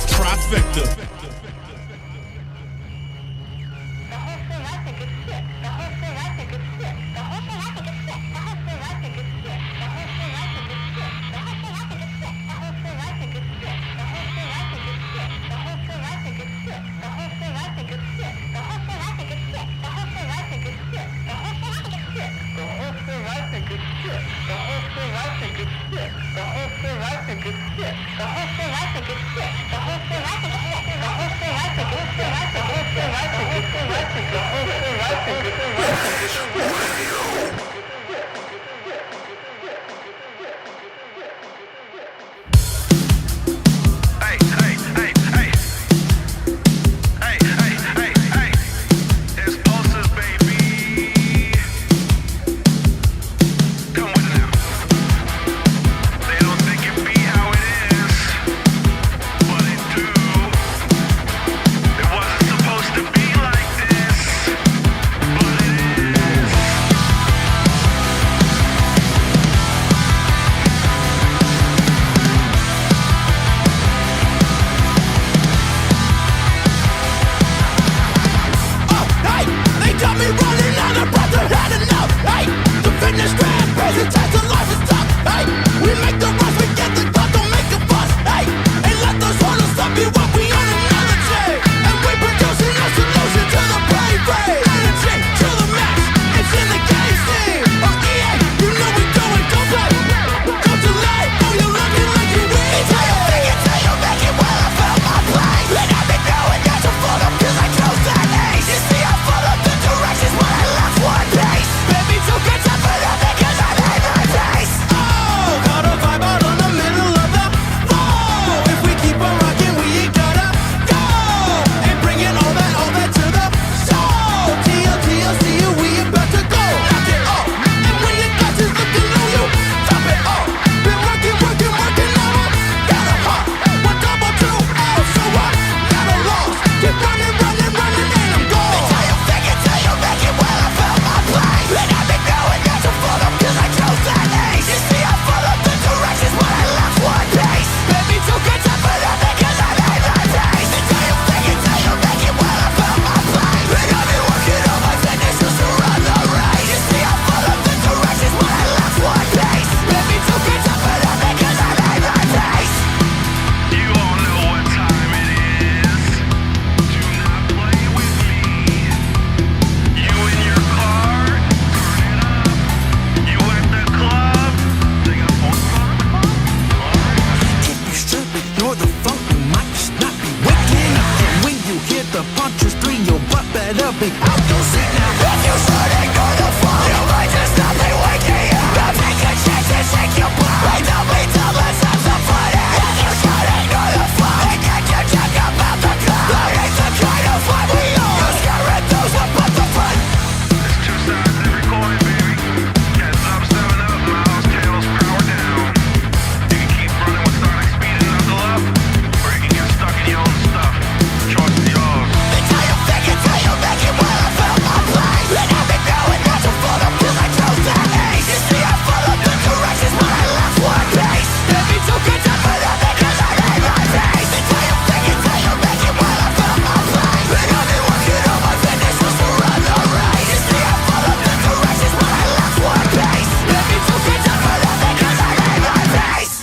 Trifecta. It's PULSES, baby. Come with it now. They don't think it be how it is, but it do. It wasn't supposed to be like this, but it is. Hey, they got me running out of breath, I had enough. Hey, the finish strand, crazy test of life is tough. Hey, we make the rush, we get the cut, don't make a fuss. Hey, ain't let those hurdles stop you up, we on another chain. And we producing a solution to the brave brain. Energy to the max, it's in the game scene. Oh yeah, you know we doing, go play. Go to life, oh you're looking like you win. It's how you think it, till you make it, well I found my place. And I've been knowing that you're full of, cause I chose that ace. You see I followed the directions, but I left one pace. Baby, took a time for nothing, cause I made my pace. Oh, got a vibe out on the middle of the floor. If we keep on rocking, we ain't gotta go. And bringing all that to the show. TLC, we about to go. Knock it off. And when your guts is looking low, you drop it off. Been working now. Got a heart. 1 double 2, oh, so what? Got a loss. Keep running, and I'm gone. Until you think it, till you make it, well I found my place. And I've been knowing that you're full of, cause I chose that ace. You see I followed the directions, but I left one pace. Baby, took a time for nothing, cause I made my pace. Until you think it, till you make it, well I found my place. And I've been working on my fitness just to run the race. You see I followed the directions, but I left one pace. Baby, took a time for nothing, cause I made my pace. You all know what time it is. Do not play with me. You in your car, turn it up. You at the club, they got phones on the club. If you should ignore the funk, you might just not be waking up. And when you hear the punches 3, your butt better be out your seat now. If you should ignore the funk, you might just not be waking up. Now take a chance and shake your butt. Wait, don't be dumb, let's have some fun. If you should ignore the funk, and get your check about the club. That ain't the kind of fun we on. You're scaring those up at the front. There's 2 sides to every coin, baby. Heads up, 7 up, miles, tails, power down. You can keep running with sonic speed and knuckle up, or you can get stuck in your own stuff. Choice is yours. Until you think it, till you make it, well I found my place. And I've been knowing that you're full of, cause I chose that ace. You see I followed the directions, but I left one pace. Baby, took a time for nothing, cause I made my pace. Until you think it, till you make it, well I found my place. And I've been working on my fitness just to run the race. You see I followed the directions, but I left one pace. Baby, took a time for nothing, cause I made my pace.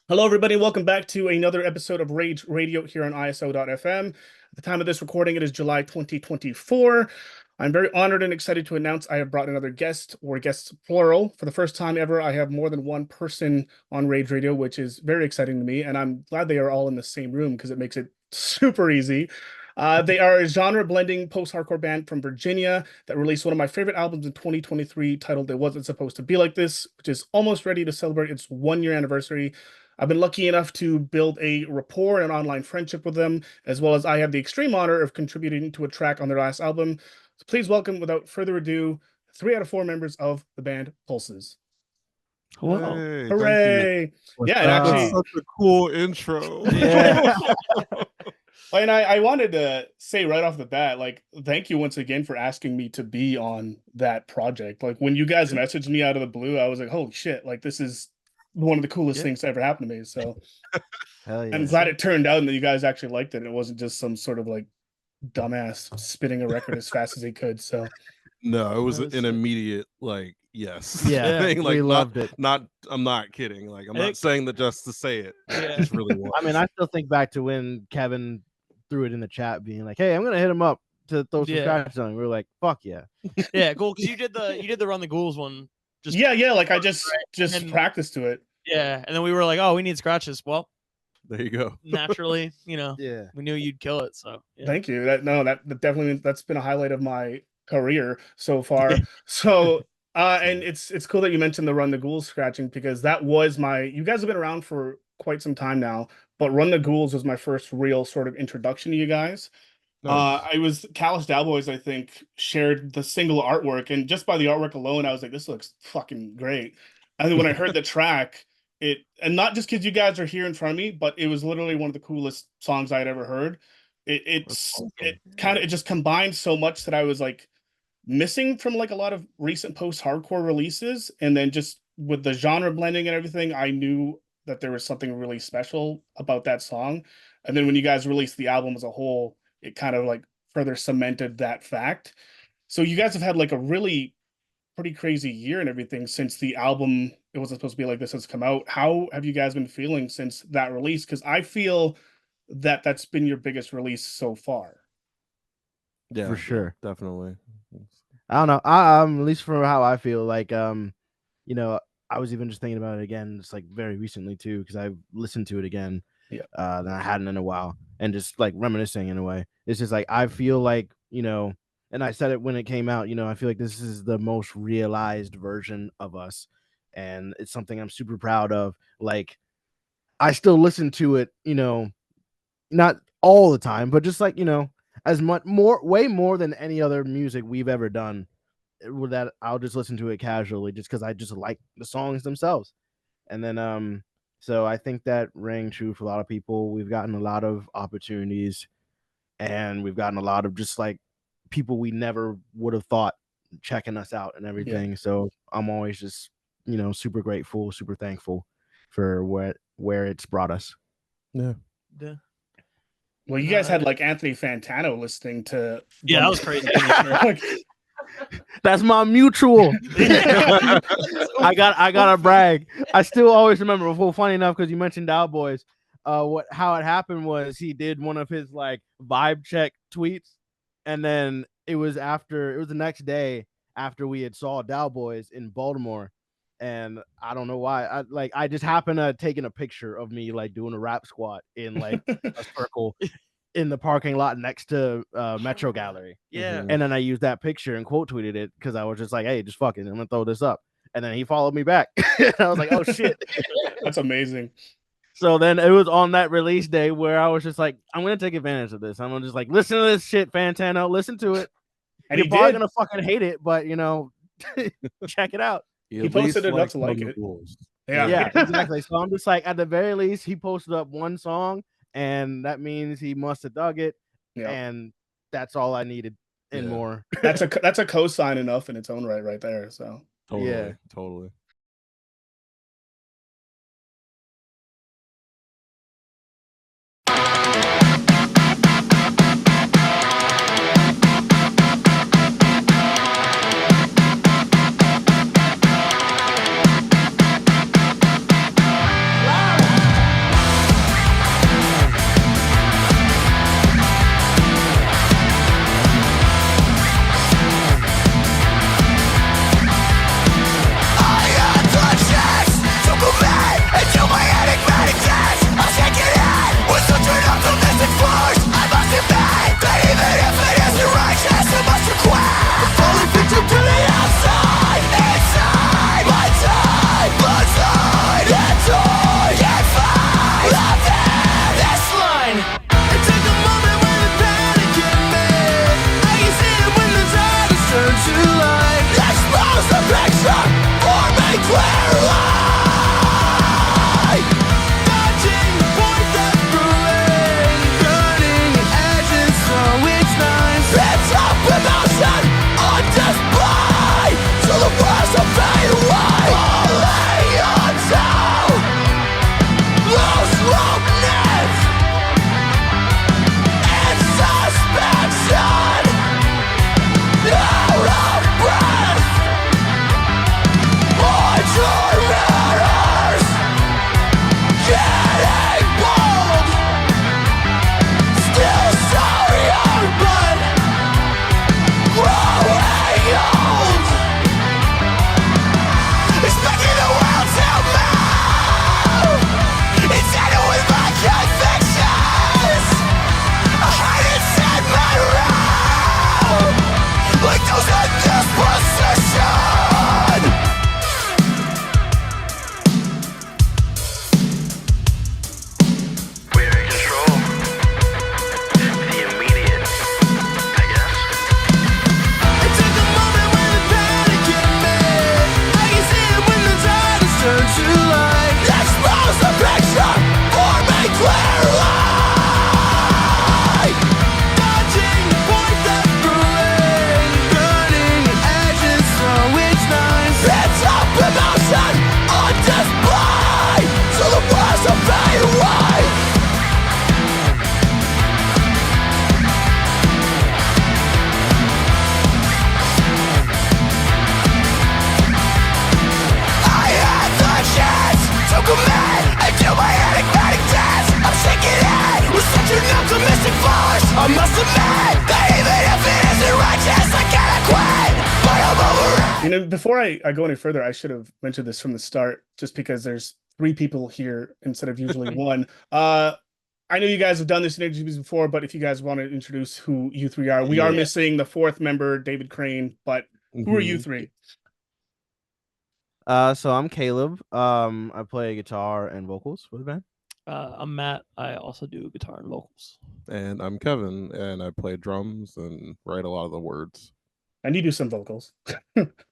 Hello, everybody. Welcome back to another episode of Rage Radio here on ISO.fm. At the time of this recording, it is July 2024. I'm very honored and excited to announce I have brought another guest, or guests plural. For the first time ever, I have more than one person on Rage Radio, which is very exciting to me. And I'm glad they are all in the same room because it makes it super easy. They are a genre-blending post-hardcore band from Virginia that released one of my favorite albums in 2023 titled It Wasn't Supposed to Be Like This, which is almost ready to celebrate its 1-year anniversary. I've been lucky enough to build a rapport and an online friendship with them, as well as I have the extreme honor of contributing to a track on their last album. So please welcome, without further ado, 3 out of 4 members of the band PULSES. Hello. Hey, Hooray! thank you. Yeah, and That's actually, such a cool intro. Yeah. And I wanted to say right off the bat, like, thank you once again for asking me to be on that project. Like, when you guys messaged me out of the blue, I was like, holy shit, like, this is one of the coolest things to ever happen to me. So Hell yeah. I'm glad it turned out and that you guys actually liked it. It wasn't just some sort of like dumbass spitting a record as fast as he could. So No, it was That was an sick. immediate like yes. Yeah, thing. Like we loved it. I'm not kidding. Like I'm I not think- saying that just to say it. Yeah. It just really was. I mean, I still think back to when Kevin threw it in the chat, being like, "Hey, I'm gonna hit him up to throw some Yeah. scratches on." We were like, "Fuck yeah!" Yeah, cool. Because you did the Run the Ghouls one. Just yeah, like I just And- practiced to it. yeah, and then we were like, oh, we need scratches. Well, There you go. naturally, Yeah. we knew you'd kill it. So yeah. Thank you. That definitely that's been a highlight of my career so far. So and it's cool that you mentioned the Run the Ghouls scratching because that was you guys have been around for quite some time now, but Run the Ghouls was my first real sort of introduction to you guys. I was Callous Cowboys, I think, shared the single artwork, and just by the artwork alone, I was like, this looks fucking great. And then when I heard the track, and not just because you guys are here in front of me, but it was literally one of the coolest songs I'd ever heard. It just combined so much that I was like missing from like a lot of recent post-hardcore releases, and then just with the genre blending and everything, I knew that there was something really special about that song. And then when you guys released the album as a whole, it kind of like further cemented that fact. So you guys have had like a really pretty crazy year and everything since the album, it wasn't supposed to be like this, has come out. How have you guys been feeling since that release? Because I feel that that's been your biggest release so far. Yeah, For sure. definitely. I don't know. At least from how I feel, like I was even just thinking about it again, just like very recently too, because I've listened to it again. Yeah. That I hadn't in a while, and just like reminiscing in a way. It's just like I feel like and I said it when it came out. I feel like this is the most realized version of us, and it's something I'm super proud of. Like, I still listen to it, not all the time, but just like as much way more than any other music we've ever done. With that, I'll just listen to it casually, just because I just like the songs themselves. And then so I think that rang true for a lot of people. We've gotten a lot of opportunities, and we've gotten a lot of just like people we never would have thought checking us out and everything. Yeah. So I'm always just super grateful, super thankful for where it's brought us. Yeah. Well, you guys had like Anthony Fantano listening to. Yeah, that was crazy. That's my mutual. I gotta brag. I still always remember. Well, funny enough, because you mentioned Cowboys. How it happened was he did one of his like vibe check tweets, and then it was the next day after we had saw Cowboys in Baltimore, and I don't know why. I just happened to taking a picture of me like doing a rap squat in like a circle in the parking lot next to Metro Gallery. Yeah. And then I used that picture and quote tweeted it because I was just like, hey, just fuck it, I'm gonna throw this up. And then he followed me back. I was like, oh shit. That's amazing. So then it was on that release day where I was just like, I'm gonna take advantage of this. I'm gonna just like listen to this shit, Fantano, listen to it. And you're probably gonna fucking hate it, but check it out. He posted enough to like it. Yeah, exactly. So I'm just like, at the very least, he posted up one song, and that means he must have dug it. Yeah. And that's all I needed and more. That's a cosign enough in its own right there. So Totally. I I must admit that even if it isn't righteous, I cannot quit. But I'm over it. You know, before I go any further, I should have mentioned this from the start, just because there's 3 people here instead of usually 1. I know you guys have done this in interviews before, but if you guys want to introduce who you 3 are, we are missing the 4th member, David Crane. But who are you 3? So I'm Caleb. I play guitar and vocals for the band. I'm Matt. I also do guitar and vocals. And I'm Kevin, and I play drums and write a lot of the words. And you do some vocals.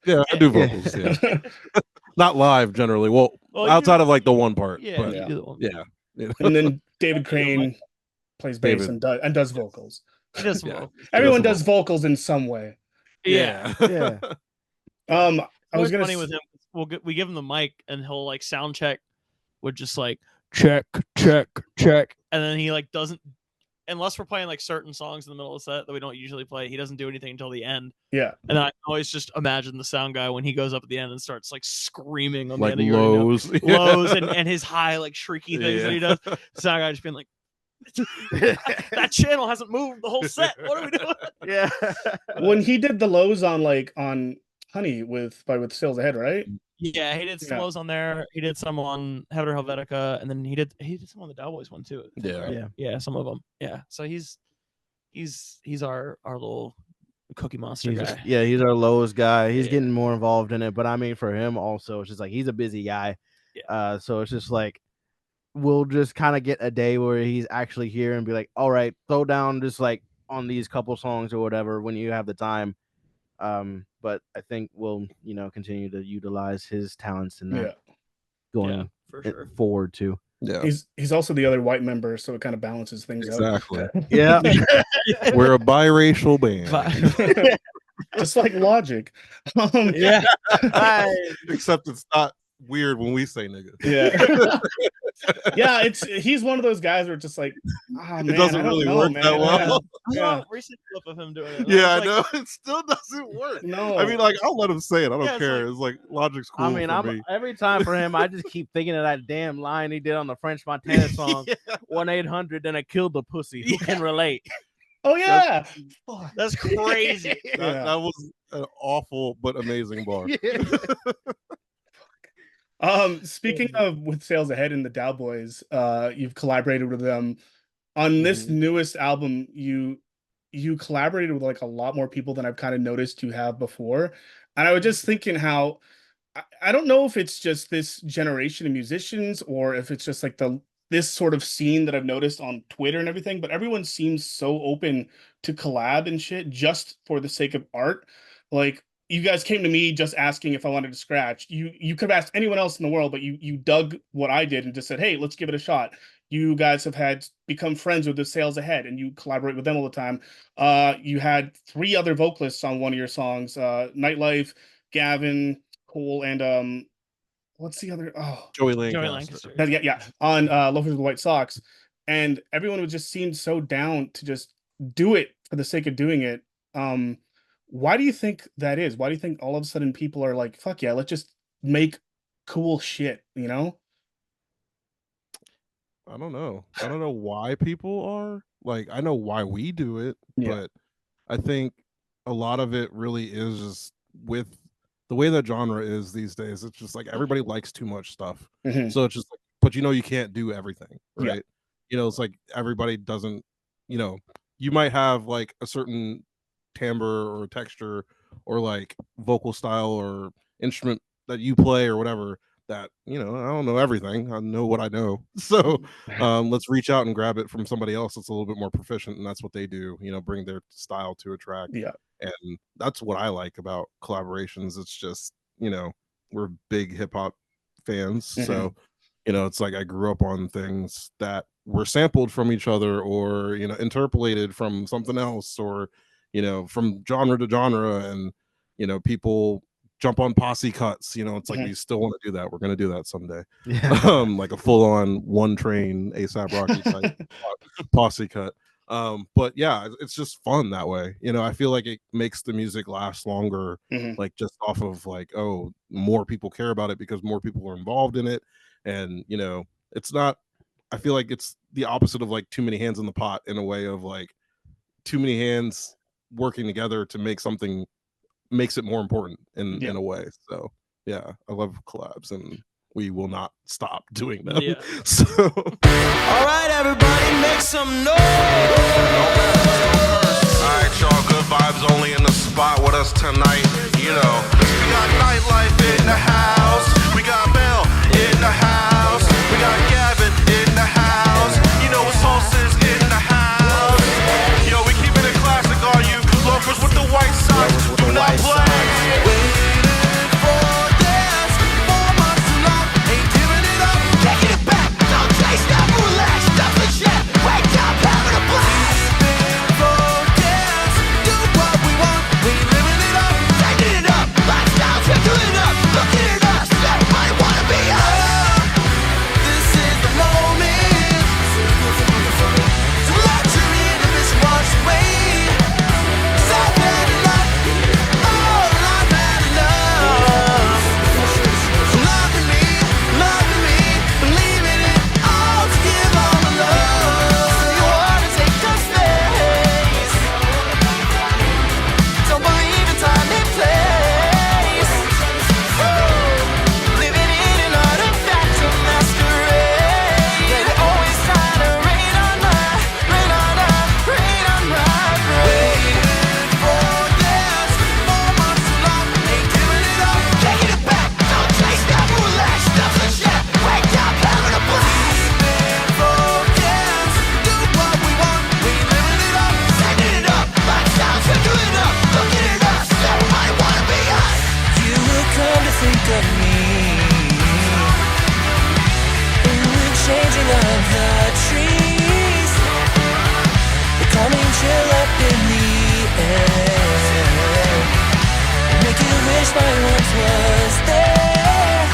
Yeah, I do vocals. Yeah, not live generally. Well, outside of like the one part. Yeah, but, you do the one. yeah. You know? And then David Crane plays bass and does vocals. He does some Yeah. vocals. Everyone does vocals in some way. Yeah. Yeah. I was gonna funny with him. We give him the mic and he'll like sound check with just like check, check, check, and then he like doesn't, unless we're playing like certain songs in the middle of the set that we don't usually play. He doesn't do anything until the end. Yeah. And I always just imagine the sound guy when he goes up at the end and starts like screaming on Like the end of your lows. lows and his high like shrieky things that he does. The sound guy just being like, that channel hasn't moved the whole set. What are we doing? Yeah. When he did the lows on Honey with Sails Ahead, right? Yeah, he did some lows on there. He did some on Header Helvetica, and then he did some on the Cowboys one too. Yeah. Yeah, some of them. Yeah, so he's our little cookie monster guy. Yeah, he's our lowest guy. He's Yeah. getting more involved in it, but I mean, for him also, it's just like he's a busy guy. Yeah. So it's just like we'll just kind of get a day where he's actually here and be like, all right, throw down just like on these couple songs or whatever when you have the time. But I think we'll, continue to utilize his talents in that going for sure. forward too. Yeah. He's also the other white member, so it kind of balances things Exactly. Yeah. We're a biracial band. Just like Logic. Yeah. Except it's not weird when we say nigga. Yeah. Yeah, he's one of those guys where it's just like, man, It doesn't really work that well. I saw Yeah. a recent clip of him doing it. Yeah, I was know. It still doesn't work. No. I mean, like, I'll let him say it. I don't Yeah, it's care. like- It's like Logic's cool. I mean, for me. every time for him, I just keep thinking of that damn line he did on the French Montana song, 1-800, then I killed the pussy. Who can relate? Oh yeah. That's crazy. That was an awful but amazing bar. Speaking of with Sails Ahead and the Cowboys, you've collaborated with them on this newest album. You collaborated with like a lot more people than I've kind of noticed you have before, and I was just thinking how I don't know if it's just this generation of musicians or if it's just like this sort of scene that I've noticed on Twitter and everything, but everyone seems so open to collab and shit just for the sake of art. Like, you guys came to me just asking if I wanted to scratch. You could have asked anyone else in the world, but you dug what I did and just said, hey, let's give it a shot. You guys have become friends with the Sails Ahead, and you collaborate with them all the time. You had 3 other vocalists on one of your songs, Nightlife, Gavin, Cole, and what's the other? Oh, Joey Joey Lancaster. Lancaster. yeah, on Loafers with White Socks. And everyone would just seem so down to just do it for the sake of doing it. Why do you think that is? Why do you think all of a sudden people are like, fuck yeah, let's just make cool shit, I don't know. I don't know why people are like, I know why we do it, but I think a lot of it really is just with the way that genre is these days. It's just like everybody likes too much stuff. Mhm. So it's just like, but you can't do everything, Yeah. right? It's like everybody doesn't, you might have like a certain timbre or texture or like vocal style or instrument that you play or whatever that I don't know everything. I know what I know. So let's reach out and grab it from somebody else that's a little bit more proficient, and that's what they do, bring their style to a track. Yeah. And that's what I like about collaborations. It's just we're big hip-hop fans. So it's like I grew up on things that were sampled from each other or interpolated from something else or from genre to genre, and people jump on posse cuts. It's like we still want to do that. We're going to do that someday. Like a full-on One Train ASAP Rocky type posse cut. But yeah, it's just fun that way. I feel like it makes the music last longer, like just off of like, oh, more people care about it because more people are involved in it. And it's not, I feel like it's the opposite of like too many hands in the pot in a way of like, too many hands working together to make something makes it more important in a way. So yeah, I love collabs, and we will not stop doing them. Yeah. So All right, everybody, make some noise. Alright, y'all, good vibes only in the spot with us tonight. You know, we got nightlife in the house. We got Mel in the house. We got Gavin in the house. You know, it's Pulses in the house. Yo, we keeping it classic, all you loafers with the white socks. Do not play. Waited for this 4 months too long. Ain't giving it up. Taking it back. Don't chase, stop, relax, stop the shit. Wake up, having a blast. Focus, do what we want. We living it up. Taking it up. Lifestyle, taking it up. Looking at us. Everybody wanna be us. This is the moment. To let you in and this watch away. So bad enough. Oh, not bad enough. Loving me, believing it all to give all the love. So you wanna take up space. Don't believe in time and place. Living in an artifact of masquerade. They always try to rain on my parade. Waited for this 4 months too long. Ain't giving it up. Taking it back. Don't chase, stop, relax, stop the shit. Wake up, having a blast. Focus, do what we want. We living it up. Taking it up. Lifestyle, taking it up. Looking at us. Everybody wanna be us. You will come to think of me in the changing of the trees. The coming chill up in the air. Make you wish my once was there.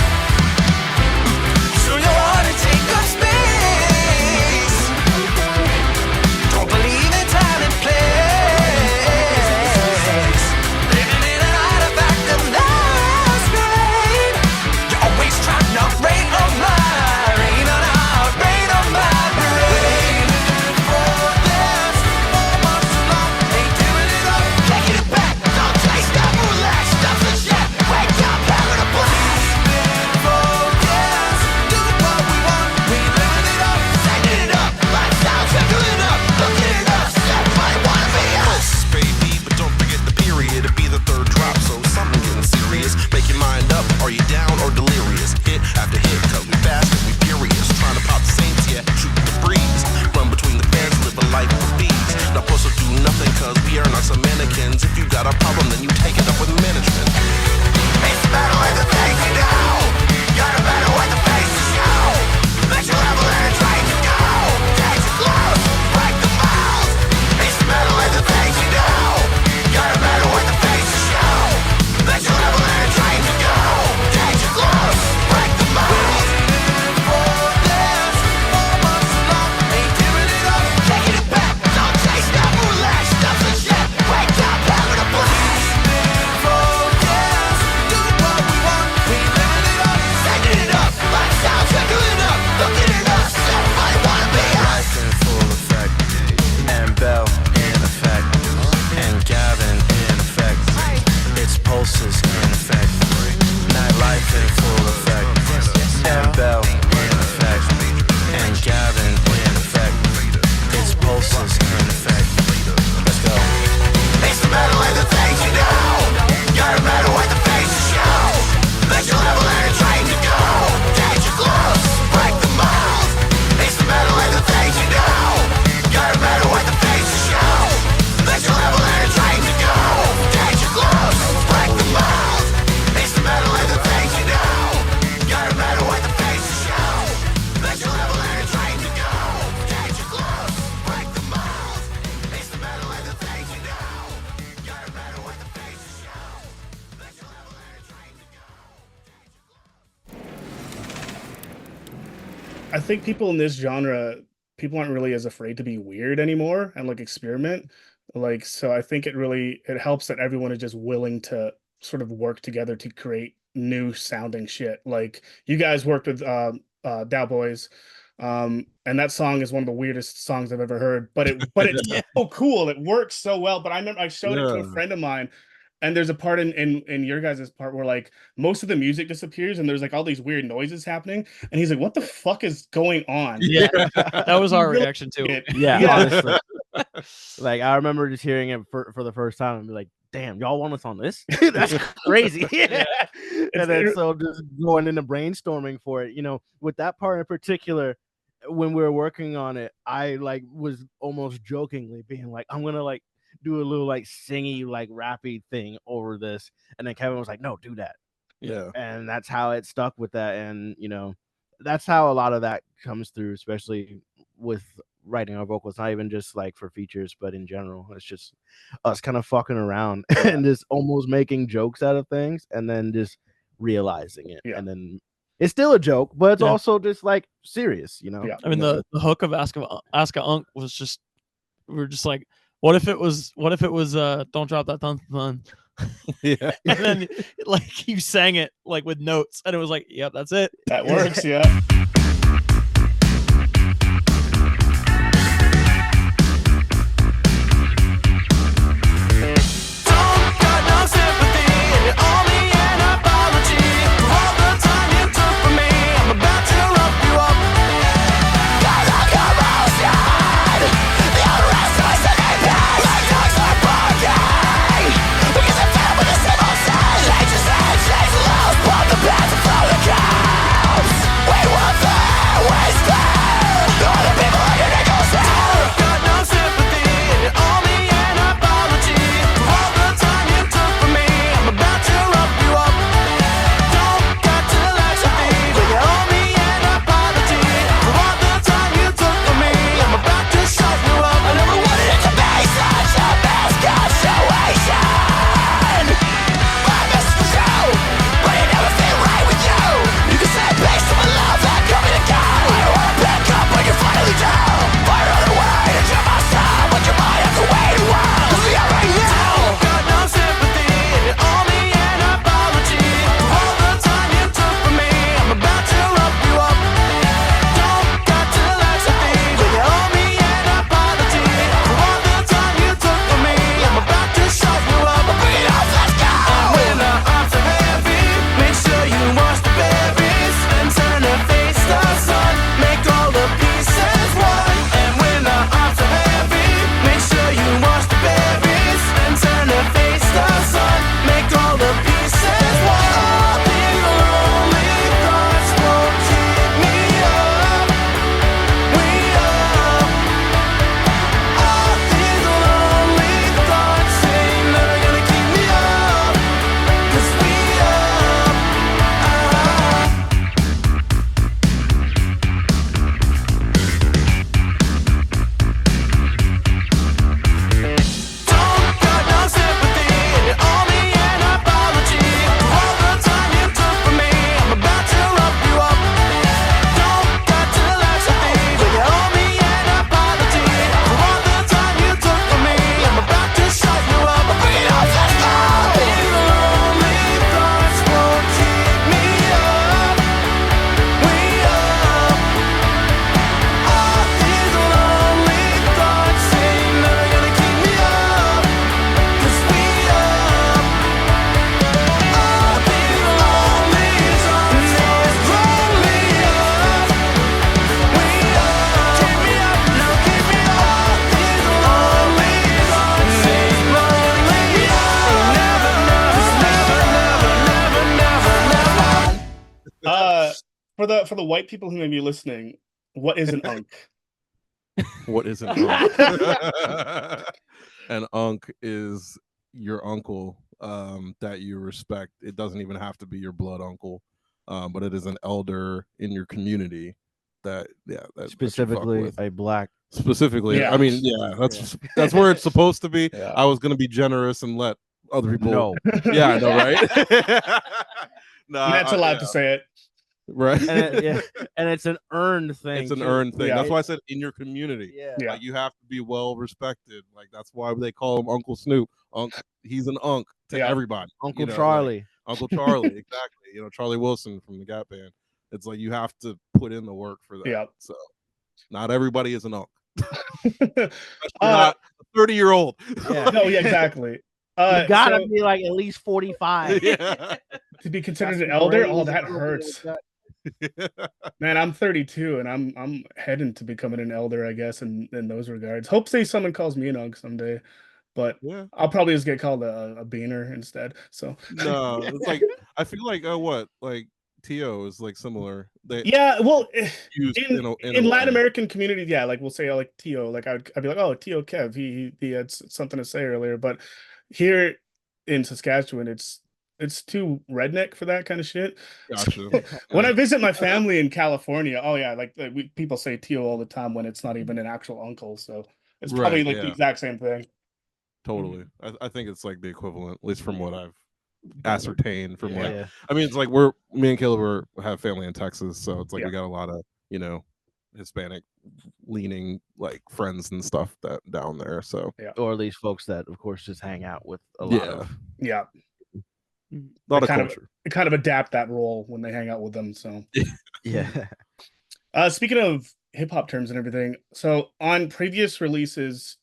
So you wanna take up space. Don't believe in time and place. Living in an artifact of masquerade. You always trying to rain on my parade. For this 4 months too long. Ain't giving it up. Taking it back. Don't chase, stop, relax, stop the shit. Wake up, having a blast. Focus, do what we want. We living it up. Taking it up. Lifestyle, taking it up. Looking at us. Everybody wanna be us. Pulses, baby, but don't forget the period. It'll be the third drop, so something getting serious. Make your mind up. Are you down or delirious? Hit after hit, cause we fast and we furious. Trying to pop the Saints, yeah, shoot the breeze. Run between the fans, live a life with bees. Not supposed to do nothing, cause we are not some mannequins. If you got a problem, then you take it up with management. It's better with the things you know. Gotta better with the face to show. Let your level and try to go. Take it close, break the mold. It's better with the things you know. Gotta better with the face to show. Let your level and try to go. Take it close, break the mold. For this 4 months too long. Ain't giving it up. Taking it back. Don't chase, stop, relax, stop the shit. Wake up, having a blast. Focus, do what we want. We living it up. Taking it up. Lifestyle, taking it up. Looking at us. Everybody wanna be us. Life in full effect, and Bell in effect, and Gavin in effect. It's Pulses in effect. Nightlife in full effect, and Bell in effect, and Gavin in effect. It's Pulses in effect. Let's go. It's the better with the things you know. Gotta better with the face to show. Let your level and train to go. Take your close, break the mold. It's the better with the things you know. Gotta better with the face to show. Let your level and train to go. Take your close, break the mold. It's the better with the things you know. Gotta better with the face to show. Let your level and train to go. Take your close, break the mold. It's the better with the things you know. Gotta better with the face to show. Let your level and train to go. I think people in this genre, people aren't really as afraid to be weird anymore and like experiment. Like, so I think it helps that everyone is just willing to sort of work together to create new sounding shit. Like you guys worked with Dow Boys, And that song is one of the weirdest songs I've ever heard. But it's so cool. It works so well. But I remember I showed it to a friend of mine, and there's a part in your guys' part where like most of the music disappears and there's like all these weird noises happening, and he's like, "What the fuck is going on?" Yeah, that was our reaction too. Yeah, honestly. Like I remember just hearing it for the first time and be like, damn, y'all want us on this? That's crazy. Yeah. And then so just going into brainstorming for it, with that part in particular, when we were working on it, I like was almost jokingly being like, I'm gonna like do a little like singy, like rappy thing over this. And then Kevin was like, no, do that. Yeah. And that's how it stuck with that. And that's how a lot of that comes through, especially with writing our vocals, not even just like for features, but in general. It's just us kind of fucking around and just almost making jokes out of things and then just realizing it. And then it's still a joke, but it's also just like serious, Yeah. I mean, the hook of Ask a Unk was just, we were just like, what if it was Don't Drop That Thun. Yeah. And then like you sang it like with notes and it was like, yep, that's it. That works. Yeah. For the white people who may be listening, what is an unk? What is an unk? An unk is your uncle that you respect. It doesn't even have to be your blood uncle, but it is an elder in your community that specifically a black. Specifically, I mean, that's where it's supposed to be. I was gonna be generous and let other people know. Yeah, I know, right? Matt's allowed to say it. Right. And it's an earned thing. It's an earned thing. That's why I said in your community. Yeah. Like, you have to be well respected. Like, that's why they call him Uncle Snoop. He's an unk to everybody. Uncle Charlie. Like, Uncle Charlie, exactly. Charlie Wilson from the Gap Band. It's like you have to put in the work for that. Yeah. So not everybody is an unk. uh, Not a 30-year-old. Yeah. no, yeah, exactly. You gotta So be like at least 45. Yeah. to be Got considered an some elder, grays oh, and that a little bit of hurts. gut. Man, I'm 32 and I'm heading to becoming an elder, I guess, in those regards. Hopefully someone calls me an unk someday, but Yeah. I'll probably just get called a beaner instead. So No, it's like I feel like what like T.O. is like similar. They yeah, well, used in in in a Latin way. American community, yeah, like we'll say like Tio, like I'd be like, oh, Tio Kev, he had something to say earlier, but here in Saskatchewan, it's too redneck for that kind of shit. Gotcha. So when Yeah. I visit my family in California, oh yeah, like people say Tio all the time when it's not even an actual uncle, so it's probably Right, like the yeah. exact same thing. Totally. I think it's like the equivalent, at least from what I've Got it. ascertained from like Yeah. I mean it's like me and Caleb have family in Texas, so it's like Yeah. we got a lot of, Hispanic leaning like friends and stuff that down there. So Or at least folks that, of course, just hang out with a lot yeah, of. Yeah, a lot they of kind culture. they kind of adapt that role when they hang out with them. So Yeah. speaking of hip hop terms and everything, so on previous releases,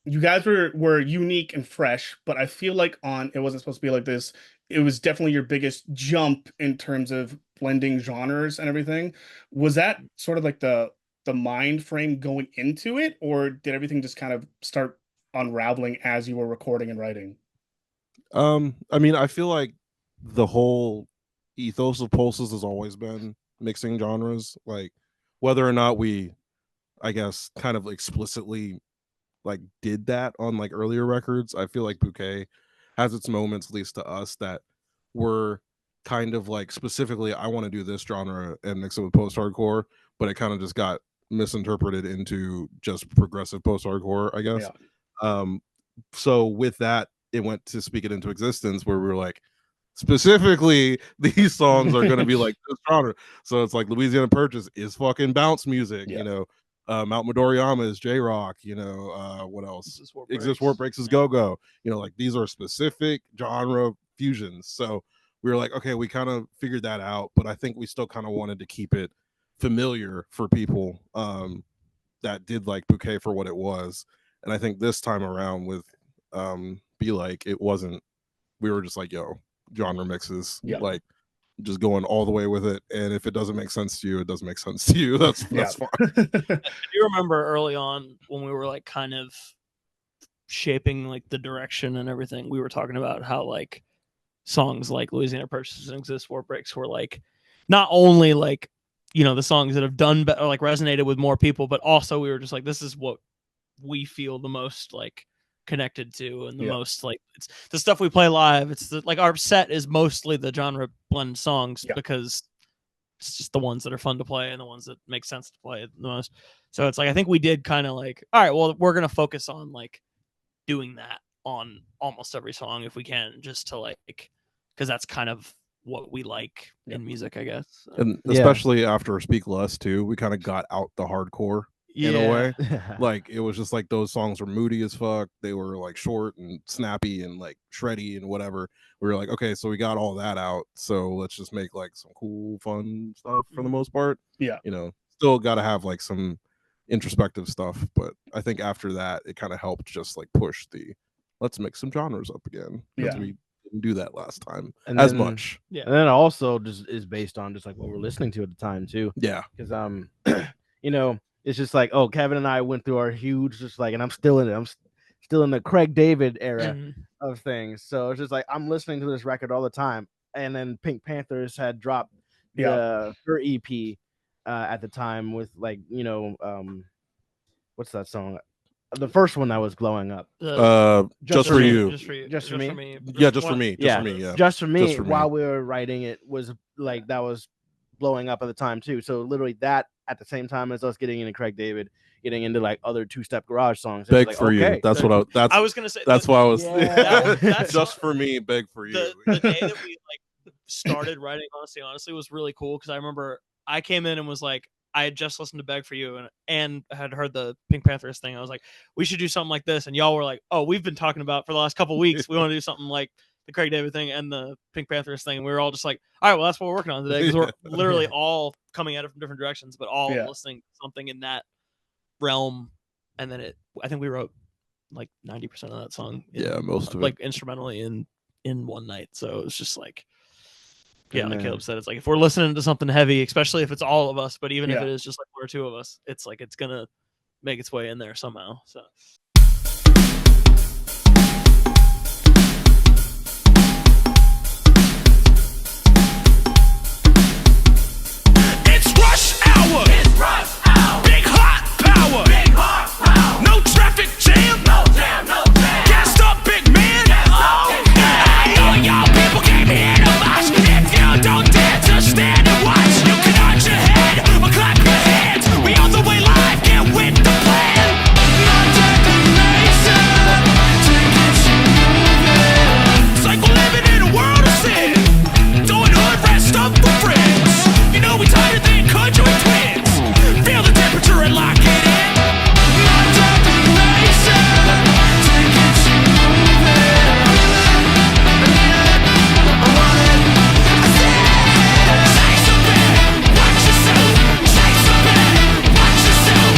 you guys were unique and fresh, but I feel like on it wasn't supposed to be like this. It was definitely your biggest jump in terms of blending genres and everything. Was that sort of like the mind frame going into it, or did everything just kind of start unraveling as you were recording and writing? I mean, I feel like the whole ethos of Pulses has always been mixing genres, like whether or not we, I guess, kind of explicitly like did that on like earlier records. I feel like Bouquet has its moments, at least to us, that were kind of like specifically, I want to do this genre and mix it with post-hardcore, but it kind of just got misinterpreted into just progressive post-hardcore, I guess. So with that, it went to Speak It Into Existence, where we were like, specifically, these songs are going to be like this genre. So it's like Louisiana Purchase is fucking bounce music, Mount Midoriyama is J-Rock, what else? Exist Warp Breaks is Go-Go. Like these are specific genre fusions. So we were like, okay, we kind of figured that out, but I think we still kind of wanted to keep it familiar for people that did like Bouquet for what it was. And I think this time around with Be Like, it wasn't, we were just like, yo, genre mixes, like just going all the way with it. And if it doesn't make sense to you, it doesn't make sense to you. That's fine. I do remember early on when we were like kind of shaping like the direction and everything, we were talking about how like songs like Louisiana Purchase and Exist War Breaks were like not only like the songs that have done or like resonated with more people, but also we were just like, this is what we feel the most like connected to and the most like it's the stuff we play live. It's like our set is mostly the genre blend songs because it's just the ones that are fun to play and the ones that make sense to play the most. So it's like I think we did kind of like, all right, well, we're gonna focus on like doing that on almost every song if we can, just to like, because that's kind of what we like in music, I guess. So. And especially after Speak Less too, we kind of got out the hardcore in a way. Like it was just like those songs were moody as fuck. They were like short and snappy and like shreddy and whatever. We were like, okay, so we got all that out. So let's just make like some cool, fun stuff for the most part. Still got to have like some introspective stuff, but I think after that it kind of helped just like push the let's mix some genres up again, because we didn't do that last time as much. And then also just is based on just like what we're listening to at the time too, because it's just like, oh, Kevin and I went through our huge just like, and I'm still in it, I'm still in the Craig David era of things, so it's just like I'm listening to this record all the time. And then Pink Panthers had dropped her EP at the time with like what's that song, the first one that was blowing up, Just for me. While we were writing it was like that was blowing up at the time too. So literally that at the same time as us getting into Craig David, getting into like other two-step garage songs. Beg like, for you. That's what I was gonna say. That's why I was that's Just for Me, Beg for You. The day that we like started writing honestly was really cool, because I remember I came in and was like, I had just listened to Beg for You and had heard the Pink Panthers thing. I was like, we should do something like this, and y'all were like, oh, we've been talking about for the last couple weeks, we want to do something like the Craig David thing and the Pink Panthers thing. And we were all just like, all right, well, that's what we're working on today, because we're literally all coming at it from different directions, but all listening to something in that realm. And then I think we wrote like 90% of that song. Most of it. Like instrumentally in one night. So it was just like, Good like man. Caleb said, it's like if we're listening to something heavy, especially if it's all of us, but even if Yeah. it is just like one or two of us, it's like it's gonna make its way in there somehow. So It's rush hour. Big hot power. No traffic jam. Gassed up, big man. Hey, all y'all people came here to watch. If you don't dare to stand and watch, you can nod your head or clap your hands. We on the way live, get with the plan. My declaration to get you moving. It's like we're living in a world of sin. Doing hood rest up for friends. You know we tighter than conjoined twins. Feel the temperature and lock it in. My declaration to get you moving. I want it. I said, chase a bit, watch yourself. Chase a bit, watch yourself.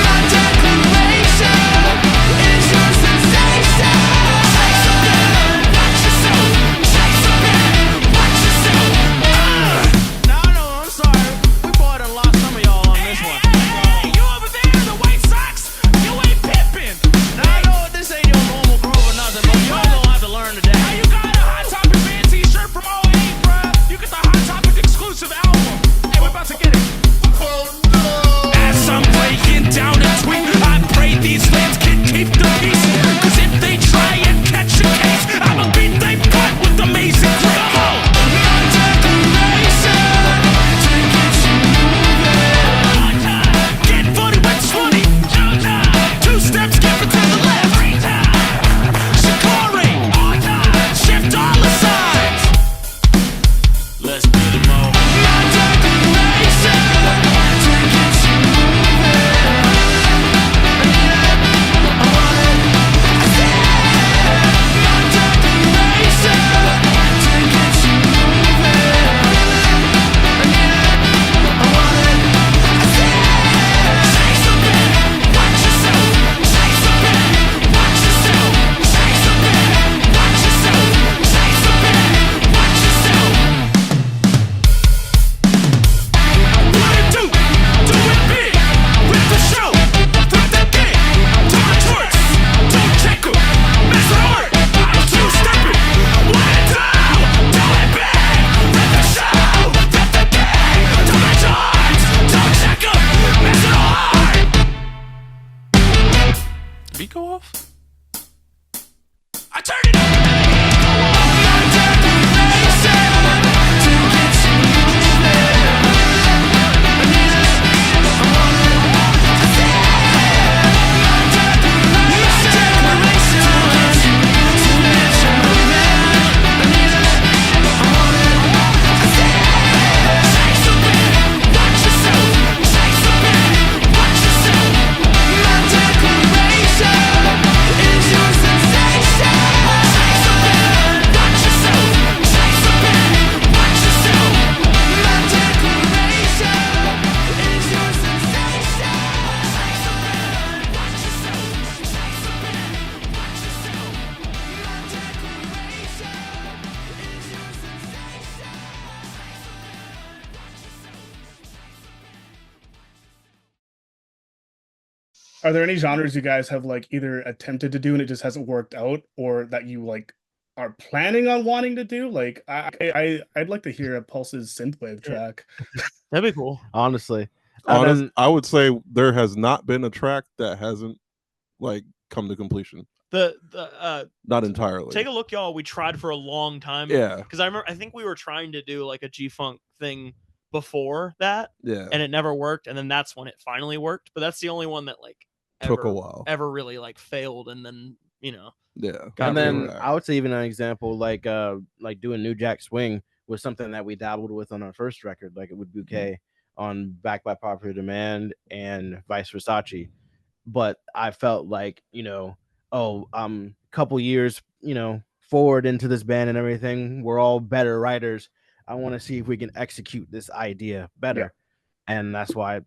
My declaration is your sensation. Chase a bit, watch yourself. Chase a bit, watch yourself. No, I'm sorry. We probably done lost some of y'all on this one. Hey, you over there in the White Sox? You ain't pimping. Now I know this ain't your normal groove or nothing, but y'all gonna have to learn today. Hey, you got a Hot Topic band t-shirt from 08, bruh. You get the Hot Topic exclusive album. Hey, we're about to get it. As I'm breaking down a tweet, I pray these fans can keep the peace. Cause if they try and catch a case, I'ma beat they butt with amazing grace. Come on! My declaration to get you moving. Get funny with Swanee. Two steps, skip it to the left. Shikari. Shift all the sides. Let's get it more. My declaration to get you moving. I want it. I said, my declaration to get you moving. I want it. I said, chase a bit, watch yourself. Chase a bit, watch yourself. Chase a bit, watch yourself. Chase a bit, watch yourself. What it do? Do it big. With the show. Flip that gig. Do the twerks. Don't check 'em. Mess it hard. I'm two-stepping. What it do? Do it big. With the show. Flip that gig. Do the twerks. Don't check 'em. Mess it hard. Beat go off? I turn it up. My declaration to get you moving. I want it. I said, my declaration to get you moving. I want it. I said, chase a bit, watch yourself. Chase a bit, watch yourself. My declaration is your sensation. Chase a bit, watch yourself. Chase a bit, watch yourself. My declaration is your sensation. Chase a bit, watch yourself. Chase a bit, watch yourself. My declaration is your sensation. Are there any genres you guys have like either attempted to do and it just hasn't worked out, or that you like are planning on wanting to do? Like I'd like to hear a Pulse's synthwave track. that'd be cool. Honestly, I would say there has not been a track that hasn't like come to completion. The Not entirely. take a look, y'all. We tried for a long time. Yeah. Because I think we were trying to do like a G-Funk thing before that, Yeah. and it never worked. And then that's when it finally worked. But that's the only one that like Took a while. ever really like failed, and then Yeah. and then Right. I would say even an example like doing New Jack Swing was something that we dabbled with on our first record, like it would Bouquet on Back by Popular Demand and Vice Versace. But I felt like, a couple years, forward into this band and everything. We're all better writers. I want to see if we can execute this idea better. And that's why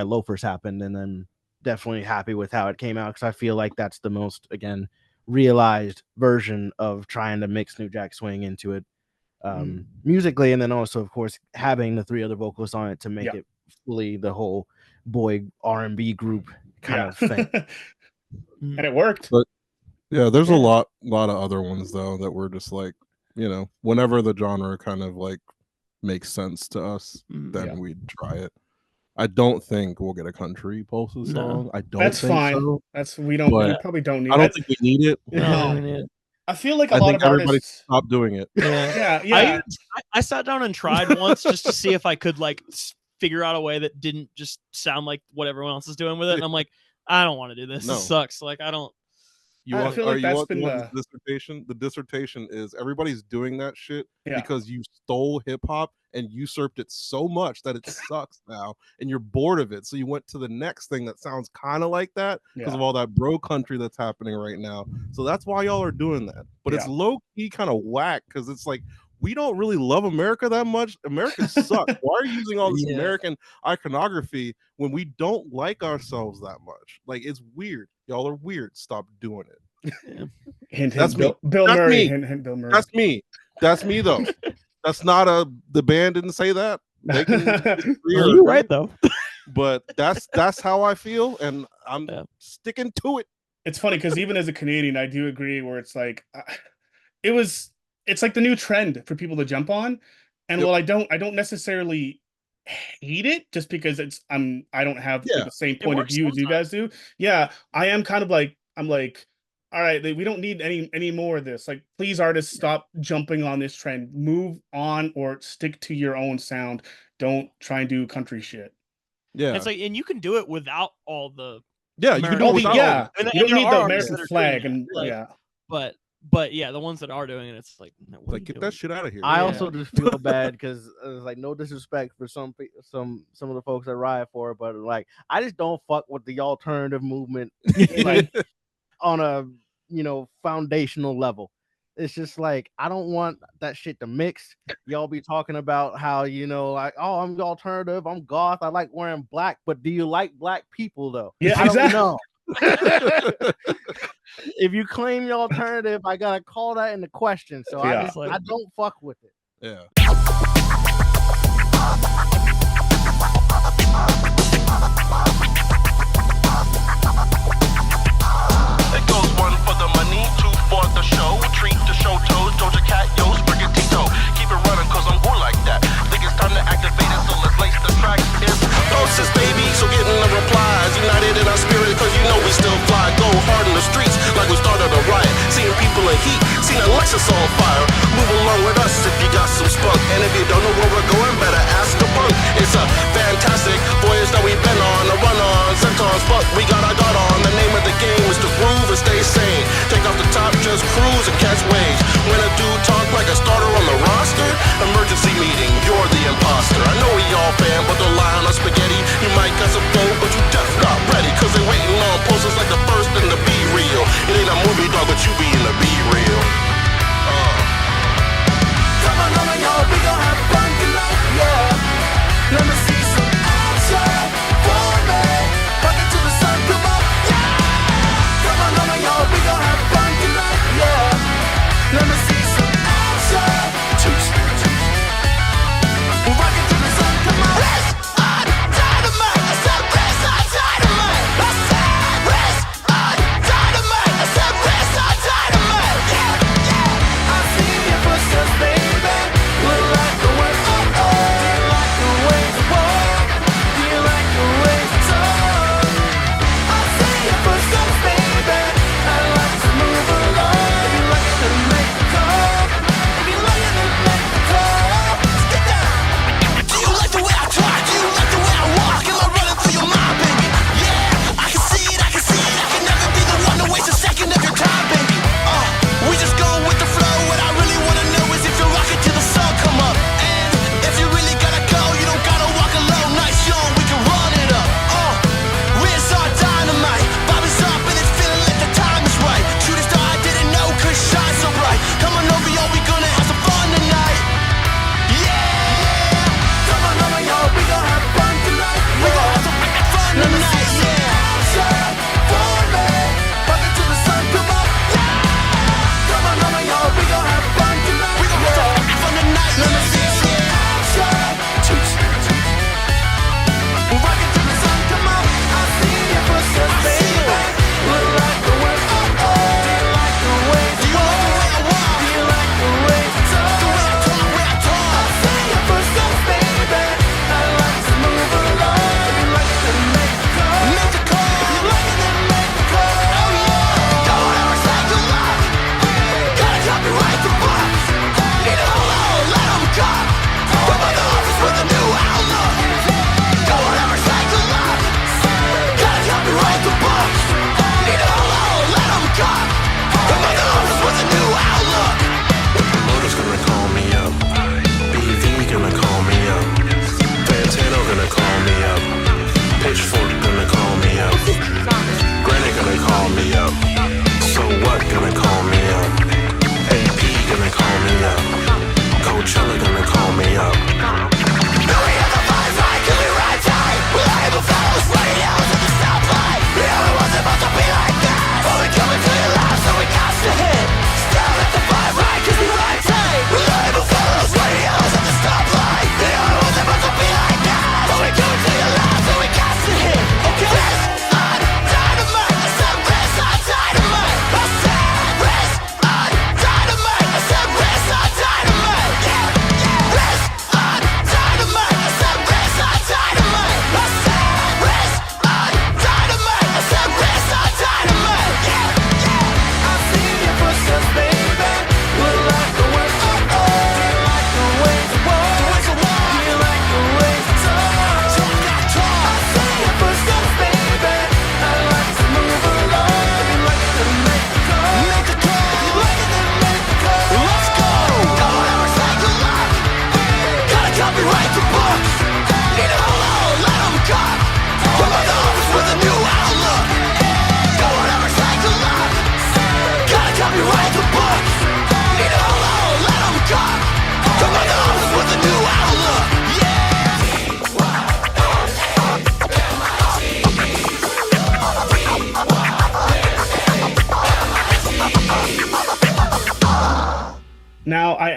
Loafers happened. And then definitely happy with how it came out, because I feel like that's the most, again, realized version of trying to mix New Jack Swing into it musically, and then also, of course, having the 3 other vocalists on it to make it fully the whole boy R&B group kind of thing. And it worked. But yeah, there's a lot of other ones though that were just like, you know, whenever the genre kind of like makes sense to us, then we'd try it. I don't think we'll get a country Pulses song. I don't That's think fine. so. We probably don't need I don't think we need it. No. I feel like a lot of everybody artists stop doing it. Yeah. I sat down and tried once just to see if I could like figure out a way that didn't just sound like what everyone else is doing with it. And I'm like, I don't want to do this. No. This sucks. Like, I don't. I feel like that's been the dissertation. The dissertation is everybody's doing that shit Yeah. because you stole hip hop and usurped it so much that it sucks now, and you're bored of it. So you went to the next thing that sounds kind of like that because of all that bro country that's happening right now. So that's why y'all are doing that. But it's low key kind of whack because it's like, we don't really love America that much. America sucks. Why are you using all this American iconography when we don't like ourselves that much? Like, it's weird. Y'all are weird. Stop doing it. Hint, That's Bill That's Murray. me. Hint, Bill Murray. That's me though. That's not the band didn't say that. They can You're right though. But that's how I feel, and I'm sticking to it. It's funny because even as a Canadian, I do agree where it's like it's like the new trend for people to jump on. And while I don't necessarily hate it just because I don't have the same point of view as you guys do. Yeah, I am kind of like, I'm like, all right, we don't need any more of this. Like, please, artists, stop jumping on this trend. Move on or stick to your own sound. Don't try and do country shit. Yeah, it's like, and you can do it without all the you can do it without you don't need the American flag and But yeah, the ones that are doing it, it's like, like, get that shit out of here. I also just feel bad because like, no disrespect for some of the folks that ride for it, but like, I just don't fuck with the alternative movement like on a foundational level. It's just like, I don't want that shit to mix. Y'all be talking about how like, oh, I'm alternative, I'm goth, I like wearing black, but do you like black people though? Yeah, I exactly. don't know. If you claim your alternative, I gotta call that into question. So I don't fuck with it. Yeah. It goes 1 for the money, 2 for the show. Treat the show toes, Doja Cat, yo, Sprigatito. Keep it running cause I'm cool like that. Think it's time to activate it, so let's lace the track. It's PULSES, baby, so getting the replies. United in our spirit cause you know we still fly. Go hard in the streets like we started a riot. Seeing people in heat, seeing Alexis on fire. Move along with us if you got some spunk. And if you don't know where we're going, better ask a punk. It's a fantastic voyage that we've been on. A run on, Centons, but we got our guard on. The name of the game is to groove and stay sane. Take off the top, just cruise and catch waves. When a dude talk like a starter on the roster, emergency meeting, you're the imposter. I know we all fan, but don't lie on our spaghetti. You might got some flow, but you just not ready. Cause they waiting on posters like the first and the be real. It ain't a movie, dog, but you be in the be real. Come on, y'all, we gon' have fun tonight, yeah. Let me see some action for me. Rocket to the sun, come on, yeah. Come on, y'all, we gon' have fun tonight, yeah. Let me see some action. Rocket to the sun, come on. Rest on dynamite. I said rest on dynamite. I said rest on dynamite. I said rest on dynamite, yeah. Now, I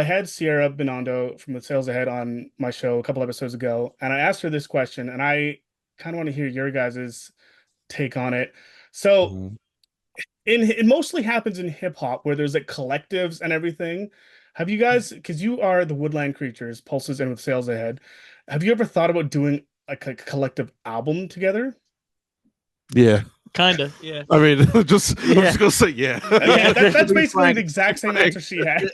had Sierra Benondo from the Sales Ahead on my show a couple episodes ago, and I asked her this question, and I kind of want to hear your guys' take on it. So, Mhm. it mostly happens in hip hop where there's like collectives and everything. Have you guys, because you are the Woodland Creatures, Pulses, and with Sales Ahead, have you ever thought about doing like a collective album together? Yeah. Kinda, yeah. I mean, I'm just gonna say yeah. Okay, just to that's be basically frank, the exact same like- answer she had.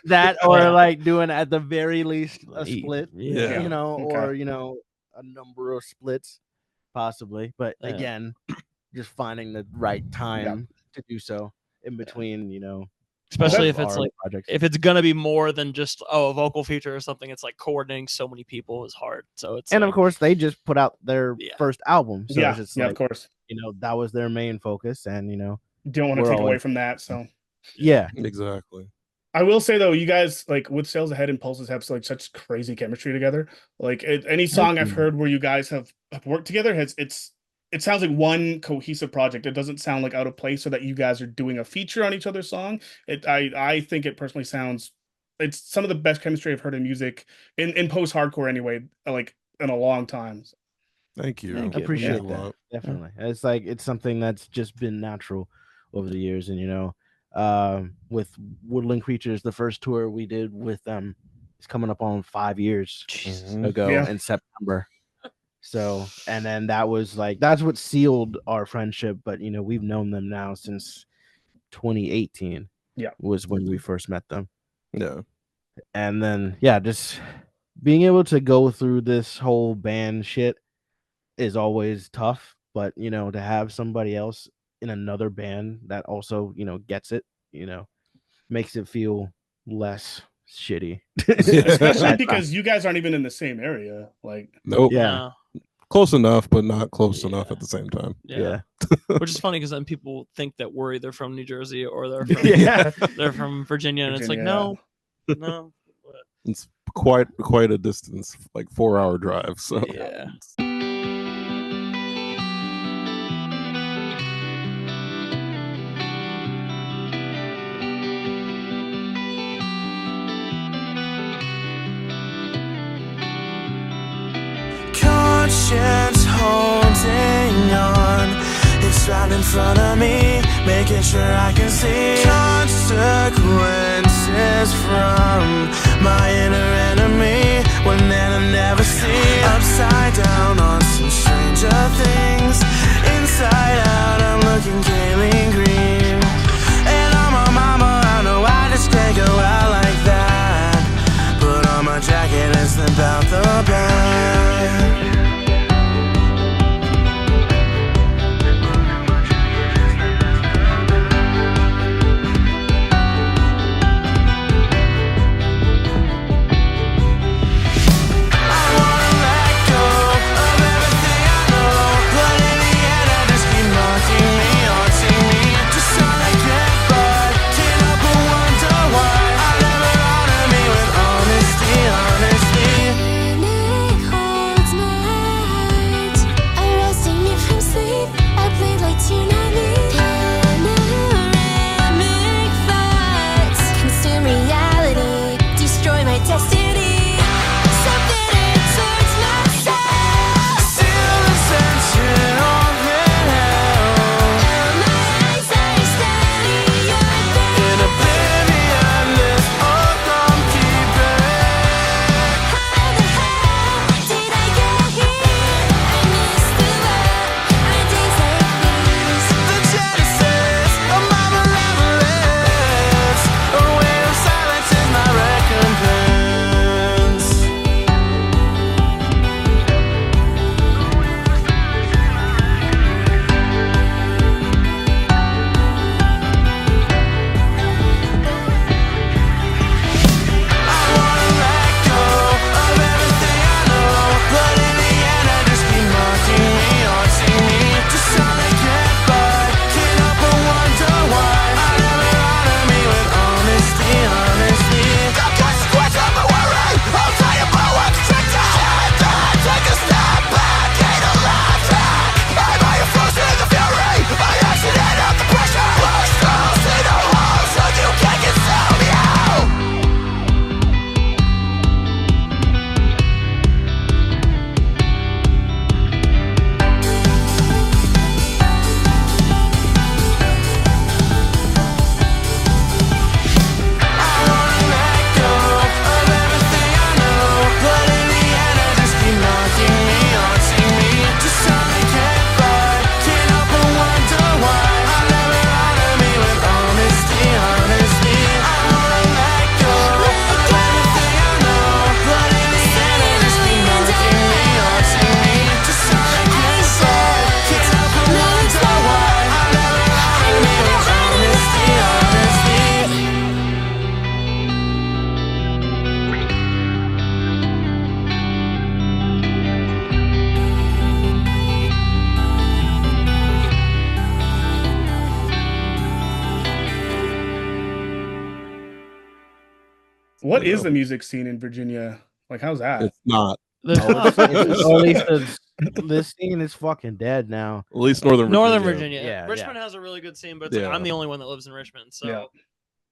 that or Yeah. like doing at the very least a split, Yeah. you know, Okay. or a number of splits, possibly. But Yeah. again, just finding the right time to do so in between, Especially all if of it's our like projects. if it's gonna be more than just a vocal feature or something, it's like coordinating so many people is hard. So it's And like, of course, they just put out their Yeah. first album, so Yeah, it's just yeah, like of course. that was their main focus, and Don't want to we're take all away in- from that. So yeah, Exactly. I will say though, you guys like with Sales Ahead and Pulses have like such crazy chemistry together. Like any song I've you. heard where you guys have worked together it sounds like one cohesive project. It doesn't sound like out of place or that you guys are doing a feature on each other's song. I think it personally sounds it's some of the best chemistry I've heard in music in post hardcore anyway, like in a long time. Thank you. Thank I you. appreciate Means a that. lot. Definitely. It's like it's something that's just been natural over the years. And with Woodland Creatures, the first tour we did with them is coming up on 5 years Mhm. ago Yeah. in September. So, and then that's what sealed our friendship. But we've known them now since 2018. Yeah. Was when we first met them. Yeah. And then just being able to go through this whole band shit is always tough, but to have somebody else in another band that also gets it, makes it feel less shitty. Especially because you guys aren't even in the same area. Like Nope. Yeah. Close enough, but not close enough at the same time. Yeah. Yeah. Which is funny because then people think that we're either from New Jersey or they're from Yeah. they're from Virginia, and it's like no. It's quite a distance, like 4-hour drive. So Yeah. Conscience holding on. It's right in front of me, making sure I can see consequences from my inner enemy. One that I never see. Upside down on some stranger things. Inside out, I'm looking Kayleen green. And on my mama, I know I just can't go out like that. Put on my jacket and slip out the back. Knocking What You is know? the music scene in Virginia? Like, how's that? It's not. Or at least this scene is fucking dead now. At least Northern Virginia. Yeah, Richmond has a really good scene, but it's like Yeah. I'm the only one that lives in Richmond, so Yeah.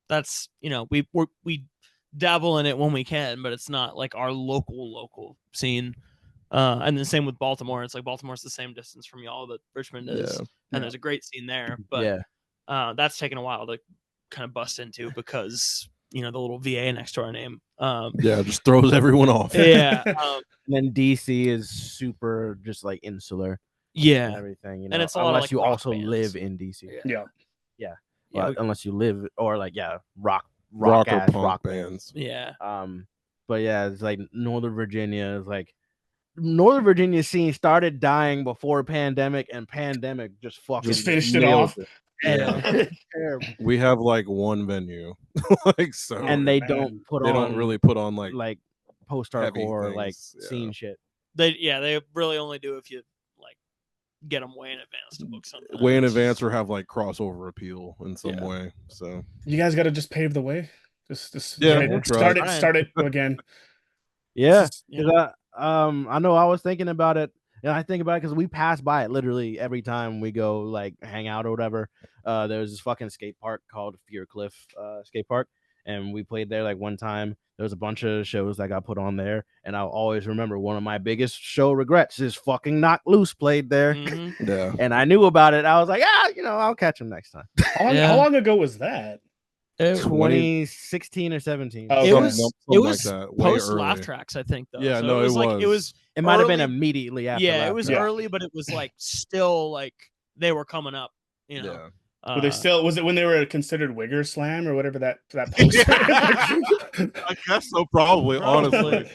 that's we dabble in it when we can, but it's not like our local scene. And the same with Baltimore. It's like Baltimore's the same distance from y'all that Richmond is, and there's a great scene there. But that's taken a while to kind of bust into because the little VA next to our name. Yeah, it just throws everyone off. Yeah. And then DC is super just like insular. Yeah. And everything, And it's a lot of, unless like, you rock also bands. live in DC. Yeah. Well, unless you live or like rock or ass punk rock bands. Yeah. But yeah, it's like Northern Virginia is like Northern Virginia scene started dying before pandemic, and pandemic just fucking finished it nailed off. Yeah. It's terrible. We have like one venue, like so, And they man. don't put they on don't really put on like post heavy hardcore like things, yeah. scene shit. They really only do if you like get them way in advance to book something. way in It's advance just- or have like crossover appeal in some Yeah. way. So You guys got to just pave the way. Just Yeah, get it- we'll try. start it again. Yeah, Yeah. 'cause I know I was thinking about it, and I think about it because we pass by it literally every time we go like hang out or whatever. There's this fucking skate park called Fear Cliff skate park, and we played there like one time. There was a bunch of shows that got put on there, and I'll always remember one of my biggest show regrets is fucking Knock Loose played there, Mhm. yeah, and I knew about it. I was like, I'll catch him next time. How long ago was that? It, 2016 or 17. Oh, it okay. was Something it like was that, way post laugh early. tracks, I think though. Yeah, So no, it was it like it was. was It might have been early- immediately after. yeah, Laugh it was Track. early, but it was like still like they were coming up, you know. Yeah. Were they still? Was it when they were considered Wigger Slam or whatever that poster? I guess so, probably. Honestly, Probably.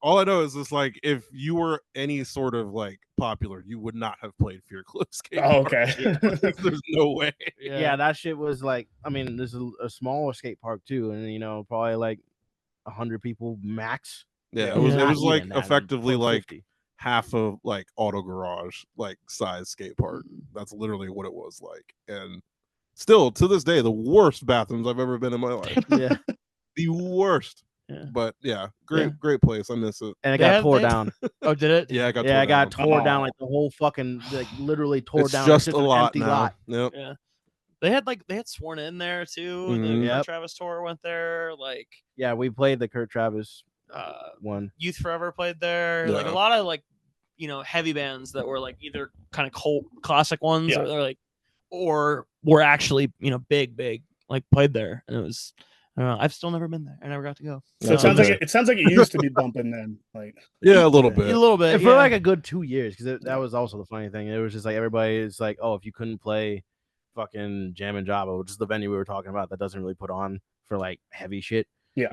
all I know is this: like, if you were any sort of like popular, you would not have played Fear Cliff Skate Oh, Park. okay. Like, there's no way. Yeah, that shit was like, I mean, there's a smaller skate park too, and probably like 100 people max. Yeah, was- it Not was like even that, effectively close to like 50. half of like Auto Garage like size skate park. That's literally what it was like, and still to this day, the worst bathrooms I've ever been in my life. Yeah, The worst. Yeah. But yeah, great place. I miss it. and it They got had- tore they- down. Oh, did it? Yeah, I got Yeah, it got down. tore down Oh. like the whole fucking like literally tore It's down. just It's a an lot empty now. lot. Yep. Yeah. They had Sworn In there too. Mhm. The Kurt Yep. Travis tour went there. Like Yeah, we played the Kurt Travis uh, one. Youth Forever played there. Like a Yeah. lot of like heavy bands that were like either kind of cult classic ones Yeah. or they're like or were actually big like played there, and it was. I don't know. I've still never been there. I never got to go. So it sounds like it sounds like it used to be bumping then. Like Yeah, a little a bit. little bit. And for yeah. like a good 2 years, because that was also the funny thing. It was just like everybody is like, oh, if you couldn't play fucking Jam and Java, which is the venue we were talking about, that doesn't really put on for like heavy shit. Yeah.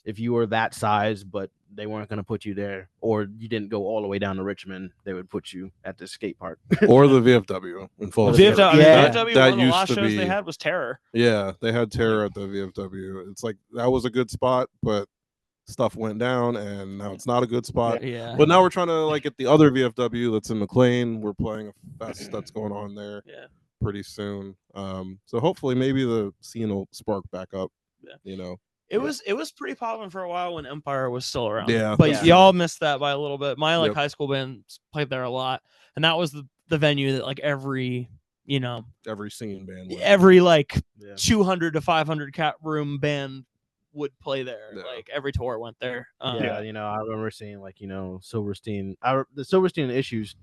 If you were that size, but they weren't gonna put you there, or you didn't go all the way down to Richmond, they would put you at the skate park. Or the VFW in Fall VFW, River. I mean, Yeah. VFW, That one of the used last to shows be- they had was Terror. Yeah, they had Terror at the VFW. It's like that was a good spot, but stuff went down, and now it's not a good spot. Yeah. But now we're trying to like get the other VFW that's in McLean. We're playing a fest that's going on there Yeah. pretty soon. So hopefully maybe the scene will spark back up. Yeah. It was pretty popping for a while when Empire was still around. Yeah, But that's y'all missed that by a little bit. My like Yep. high school bands played there a lot. And that was the venue that like every Every scene band. went. every like Yeah. 200 to 500 cat room band would play there. Yeah. Like every tour went there. Yeah, I remember seeing like Silverstein. The Silverstein Issues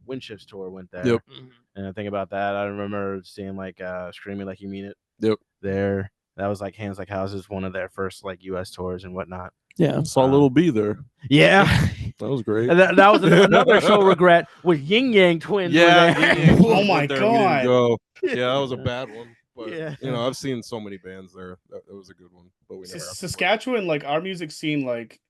Windshift tour went there. Yep. Mhm. And I think about that. I remember seeing like Screaming Like You Mean It. Yep. There. That was like Hands Like Houses, one of their first like US tours and whatnot. Yeah. Saw Little B there. Yeah. That was great. And that was another show regret with Yin Yang Twins. were Yeah. there. Yin Yang Oh Twins my went there, we didn't God. go. Yeah, that was a bad one. But Yeah. I've seen so many bands there. That was a good one. But we never got to play. Saskatchewan, like our music scene, like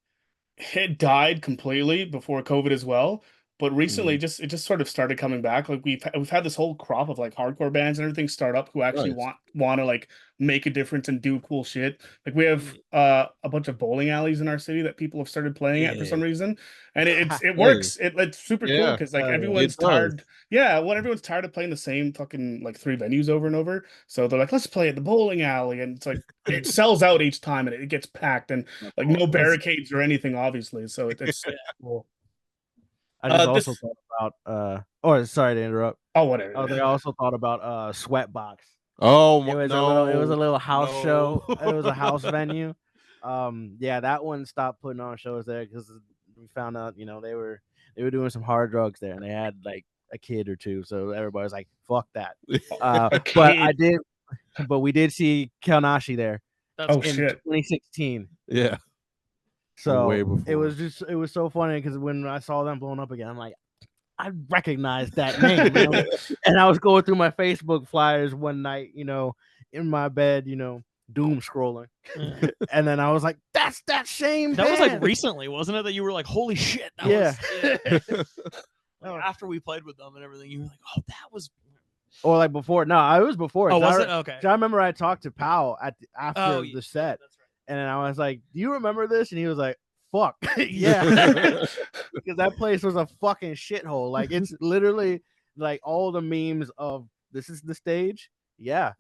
it died completely before COVID as well. But recently, it just sort of started coming back. Like we've had this whole crop of like hardcore bands and everything start up who actually Nice. want to like make a difference and do cool shit. Like we have a bunch of bowling alleys in our city that people have started playing at for some reason, and it works. It's super cool Yeah. because like Hell yeah. everyone's It does. tired. Yeah, when everyone's tired of playing the same fucking like 3 venues over and over, so they're like, let's play at the bowling alley, and it's like it sells out each time and it gets packed and like no barricades or anything, obviously. So it's cool. I just This- also thought about or sorry to interrupt. Oh, whatever. Oh, they also thought about Sweatbox. Oh, It was no. a little house No. show. It was a house venue. Yeah, that one stopped putting on shows there because we found out, you know, they were doing some hard drugs there, and they had like a kid or two, so everybody was like, "Fuck that." But we did see Kelnashi there That's Oh, in shit. 2016. Yeah. So Way it before. was so funny because when I saw them blowing up again, I'm like, I recognize that name. You know? And I was going through my Facebook flyers one night, you know, in my bed, you know, doom scrolling, Yeah. and then I was like, "That's that shame." That was like band." recently, wasn't it? That you were like, "Holy shit!" That Yeah. was, like, after we played with them and everything, you were like, "Oh, that was." Or like before. No, I was before. Oh, 'cause was I, it? Okay. 'cause I remember I talked to Powell after Oh, the yeah, set, that's right. and then I was like, "Do you remember this?" And he was like, "Fuck, yeah," because that place was a fucking shithole. Like it's literally like all the memes of this is the stage. Yeah,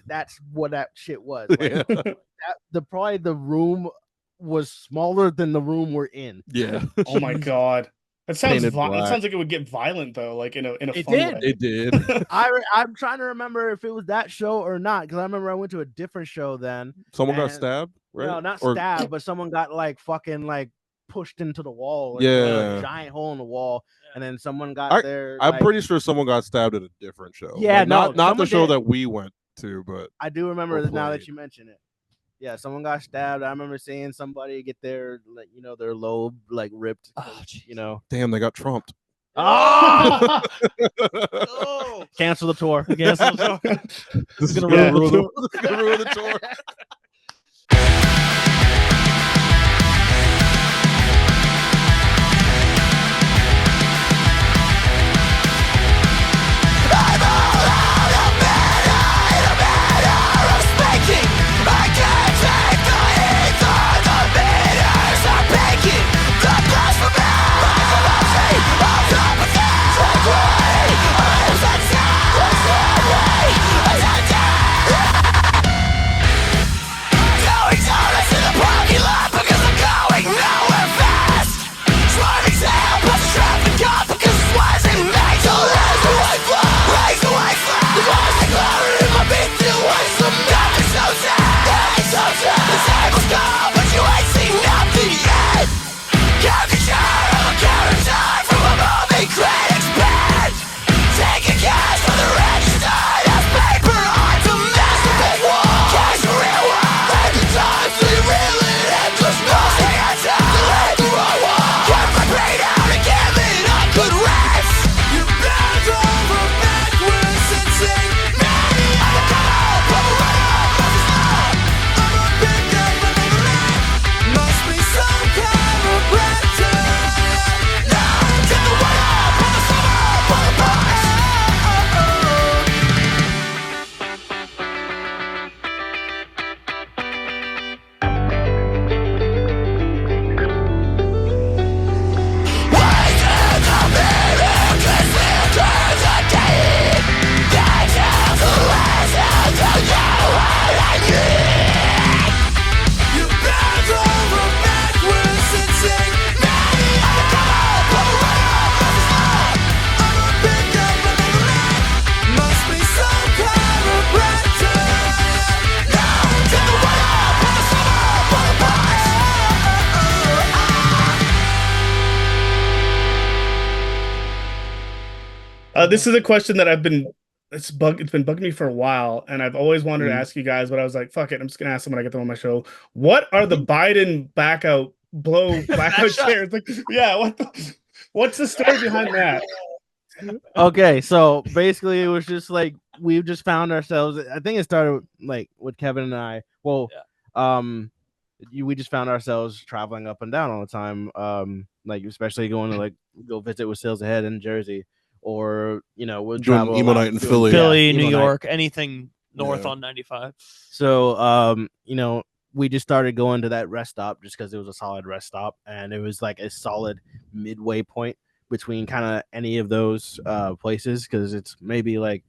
that's what that shit was. Like, Yeah. probably the room was smaller than the room we're in. Yeah. Oh my god. That sounds Painted that black. sounds like it would get violent though, like in a It fun did. way. It did. I'm trying to remember if it was that show or not because I remember I went to a different show then. Someone got And- stabbed, right? No, not Or- stabbed, but someone got like fucking like pushed into the wall. Like, Yeah. a giant hole in the wall, and then someone got I- there. I'm like- pretty sure someone got stabbed at a different show. Yeah, Like, not the someone show did. that we went to, but I do remember or this now that played. you mention it. Yeah, someone got stabbed. I remember seeing somebody get their, like, you know, their lobe like ripped. Oh, You know, damn, they got trumped. oh, Oh, cancel the tour. This This is gonna gonna ruin ruin the, gonna ruin the tour. This is a question that it's been bugging me for a while, and I've always wanted to ask you guys, but I was like, fuck it, I'm just gonna ask them when I get them on my show. What are the Biden blackout chairs? Like, yeah, what's the story behind that? Okay, so basically it was just like we've just found ourselves. I think it started like with Kevin and I. Well, we just found ourselves traveling up and down all the time. Like especially going to like go visit with Sales Ahead in Jersey, or we'd Doing travel emo a lot, night in doing- Philly. Philly, emo New night. York, anything north Yeah. on 95. So we just started going to that rest stop just because it was a solid rest stop, and it was like a solid midway point between kind of any of those places, because it's maybe like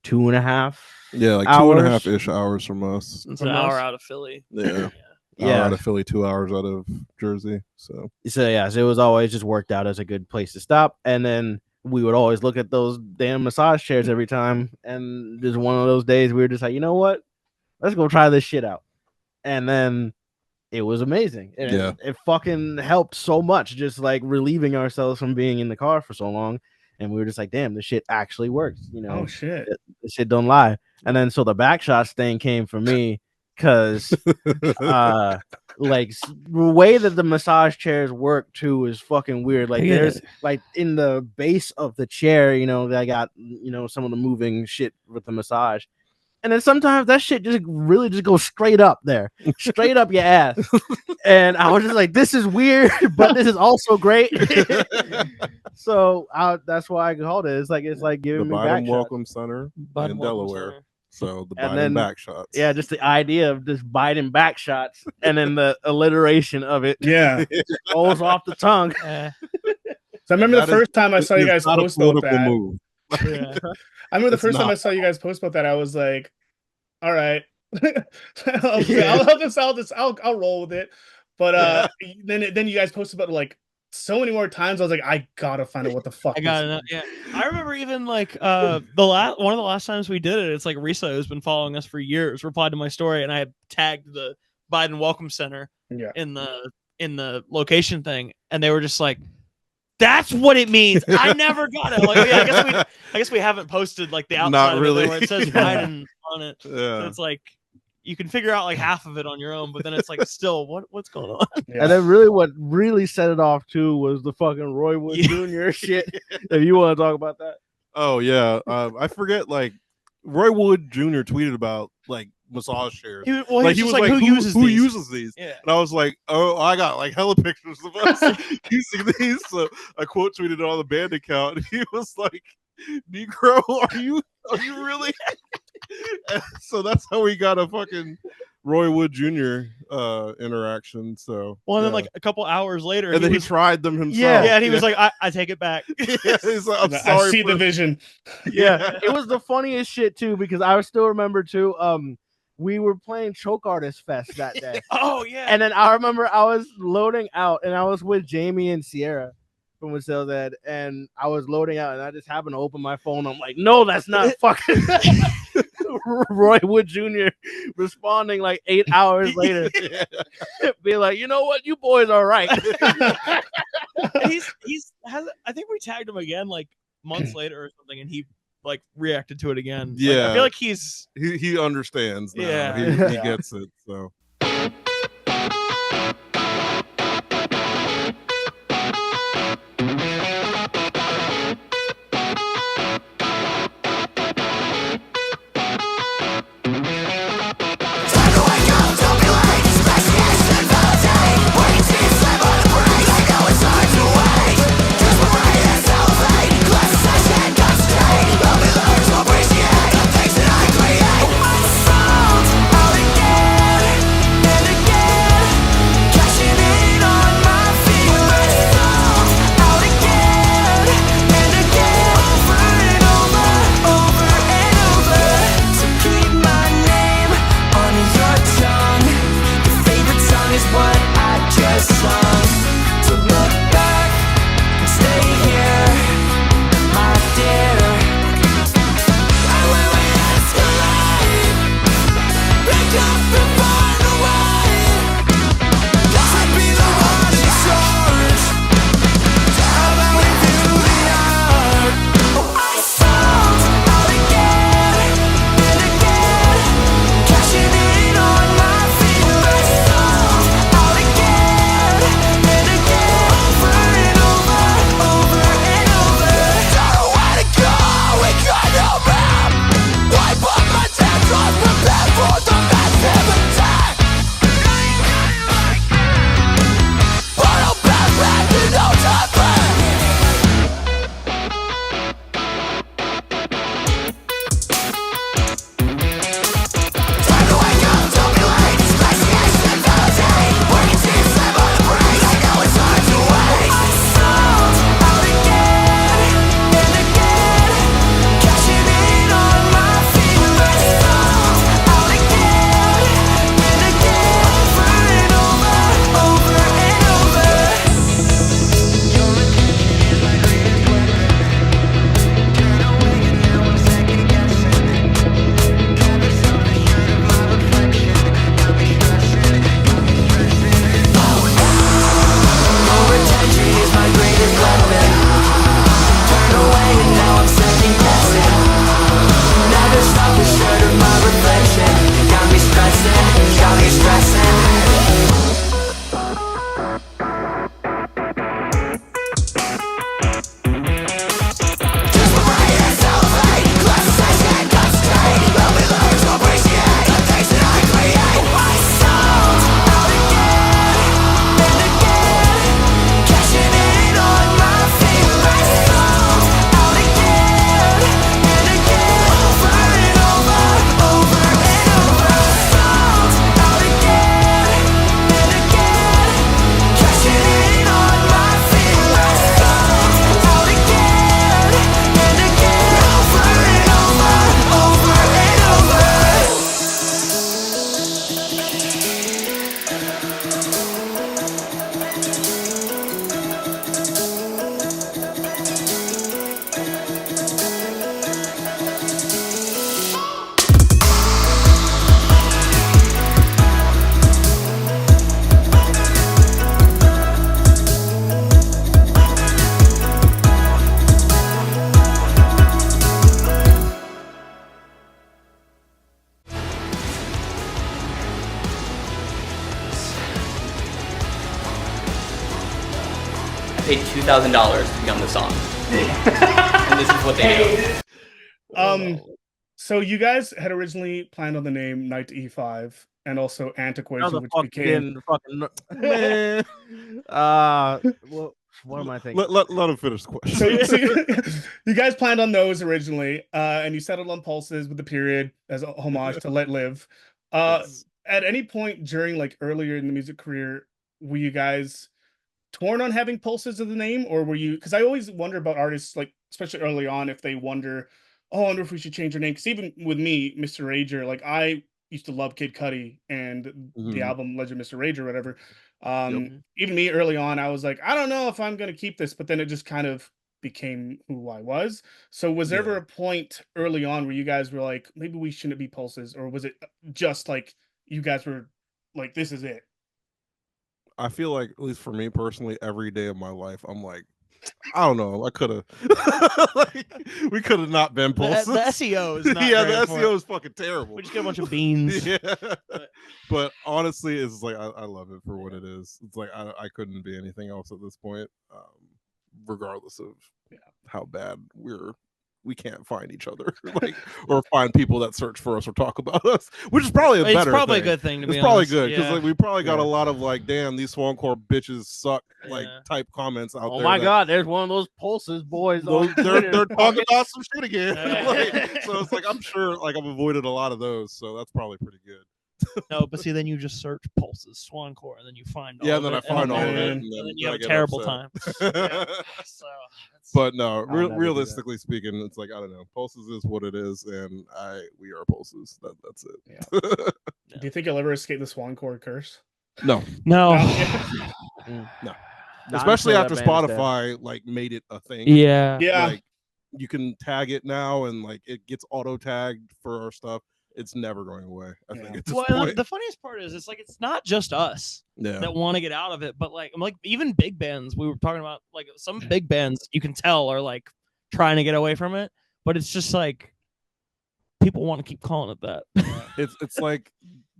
2.5 Yeah, like hours. 2.5-ish hours from us. It's From an hour us? out of Philly. Yeah. Yeah. Hour out of Philly, 2 hours out of Jersey. So So it was always just worked out as a good place to stop. And then we would always look at those damn massage chairs every time, and just one of those days we were just like, you know what, let's go try this shit out. And then it was amazing, and Yeah. it fucking helped so much, just like relieving ourselves from being in the car for so long. And we were just like, damn, this shit actually works, Oh shit. this shit don't lie. And then so the Backshots thing came for me, because like the way that the massage chairs work too is fucking weird. Like Yeah. there's like in the base of the chair, they got some of the moving shit with the massage, and then sometimes that shit just really just goes straight up there, straight up your ass. And I was just like, this is weird, but this is also great. So that's why I called it. It's like the giving me Biden back shots. Welcome Center Biden in Welcome Delaware. Center. So the And Biden then- Backshots. Yeah, just the idea of just biting back shots and then the alliteration of it Yeah. rolls off the tongue. Eh, So I remember That the first time I saw you It's guys not a post about political that. move. yeah. I remember the It's first time not. I saw you guys post about that, I was like, all right. Yeah. I'll roll with it. But then you guys posted about it like so many more times. I was like, I gotta find out what the fuck. I got this it. Yeah, I remember even like one of the last times we did it. It's like Risa, who's been following us for years, replied to my story, and I had tagged the Biden Welcome Center Yeah. in the location thing, and they were just like, "That's what it means." I never got it. Like, yeah, I guess we haven't posted like the outside Not of really. it where it says Biden on it. So Yeah. it's like you can figure out like half of it on your own, but then it's like still what's going on? Yeah. And then really what really set it off too was the fucking Roy Wood Yeah. Jr. shit. If you want to talk about that. Oh yeah. I forget. Like Roy Wood Jr. tweeted about like massage chairs. He was just like, who uses who these? uses these? Yeah. And I was like, oh, I got like hella pictures of us using these. So I quote tweeted it on the band account. And he was like, Negro, are you really? And so that's how we got a fucking Roy Wood Jr. Interaction. So Well, and then yeah. like a couple hours later, and then he was, tried them himself. yeah, and he was like, I take it back. He's like, I'm I sorry. see for the vision. Yeah, it was the funniest shit too, because I still remember too. We were playing Choke Artist Fest that day. Oh yeah, And then I remember I was loading out, and I was with Jamie and Sierra from Whistle Dead, and I was loading out, and I just happened to open my phone. I'm like, no, that's not fucking Roy Wood Jr. responding like 8 hours later, being like, you know what, you boys are right. And I think we tagged him again like months later or something, and he like reacted to it again. Like, Yeah. I feel like he's he understands now. Yeah. He Yeah. gets it. So All again. paid $2,000 to be on the song, and this is what they do. So you guys had originally planned on the name Knight E5 and also Antiquation, which became man. Well, what am I thinking? Let him finish the question. so you guys planned on those originally, and you settled on Pulses with the period as a homage to Let Live. Yes. At any point during like earlier in the music career, were you guys torn on having Pulses as the name, or were you? Because I always wonder about artists, like especially early on, if they wonder, oh, I wonder if we should change our name. Because even with me, Mr. Rager, like I used to love Kid Cudi and the album Legend Mr. Rager, or whatever. Even me early on, I was like, I don't know if I'm gonna keep this, but then it just kind of became who I was. So was there ever a point early on where you guys were like, maybe we shouldn't be Pulses, or was it just like you guys were like, this is it? I feel like, at least for me personally, every day of my life, I'm like, I don't know. I could have, like, we could have not been Pulses. The SEO is not yeah, great the for SEO it. is fucking terrible. We just get a bunch of beans. yeah, but honestly, it's like I love it for what it is. It's like I couldn't be anything else at this point, regardless of how bad we can't find each other, like, or find people that search for us or talk about us, which is probably a better probably thing. a good thing to be It's probably honest. good because Yeah. like we probably got a lot of like, damn, these swampcore bitches suck, like type comments out Oh there. my god, there's one of those Pulses boys. They're talking about some shit again. Like, so it's like I'm sure like I've avoided a lot of those, so that's probably pretty good. No, but see, then you just search Pulses Swancore, and then you find all Yeah, of then it, I find all of it, and then you have a I get terrible upset. time. So, But no, never do that. realistically speaking, it's like I don't know. Pulses is what it is, and we are Pulses. That's it. Yeah. Do you think you'll ever escape the Swancore curse? No, no. no. Especially after Spotify like made it a thing. Yeah. Like you can tag it now, and like it gets auto tagged for our stuff. It's never going away. I think at this point. The funniest part is it's like it's not just us that want to get out of it, but like even big bands. We were talking about like some big bands you can tell are like trying to get away from it, but it's just like people want to keep calling it that. It's like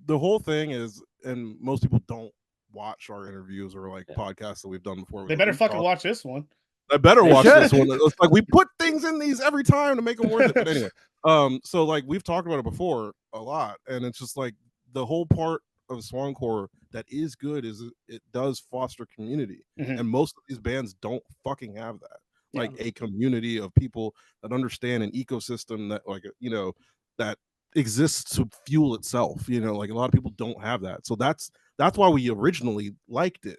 the whole thing is, and most people don't watch our interviews or like podcasts that we've done before. They better fucking watch this one. I better watch this one. It's like we put things in these every time to make them worth it. But anyway, so like we've talked about it before a lot, and it's just like the whole part of Swancore that is good is it does foster community, and most of these bands don't fucking have that. Like a community of people that understand an ecosystem that like that exists to fuel itself. Like a lot of people don't have that, so that's why we originally liked it.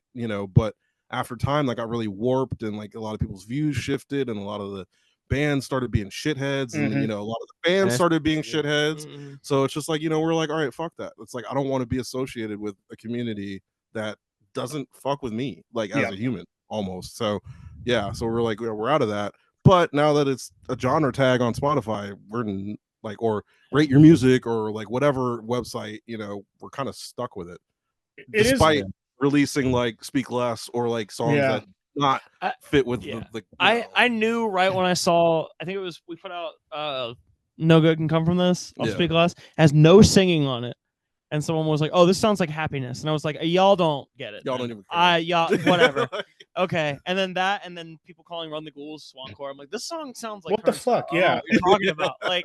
But after time, that got really warped, and like a lot of people's views shifted, and a lot of the bands started being shitheads, and a lot of the fans started being shitheads. So it's just like we're like, all right, fuck that. It's like I don't want to be associated with a community that doesn't fuck with me, like as a human, almost. So so we're like, we're out of that. But now that it's a genre tag on Spotify, we're like, or Rate Your Music, or like whatever website, we're kind of stuck with it. Despite releasing like Speak Less or like songs that not fit with the I knew right when I saw, I think it was, we put out No Good Can Come From This on Speak Less, has no singing on it, and someone was like, oh, this sounds like Happiness, and I was like, y'all don't get it, y'all don't even care. y'all whatever. Okay, and then people calling Run the Ghouls Swancore. I'm like, this song sounds like what the fuck? I don't know what you're talking about. Like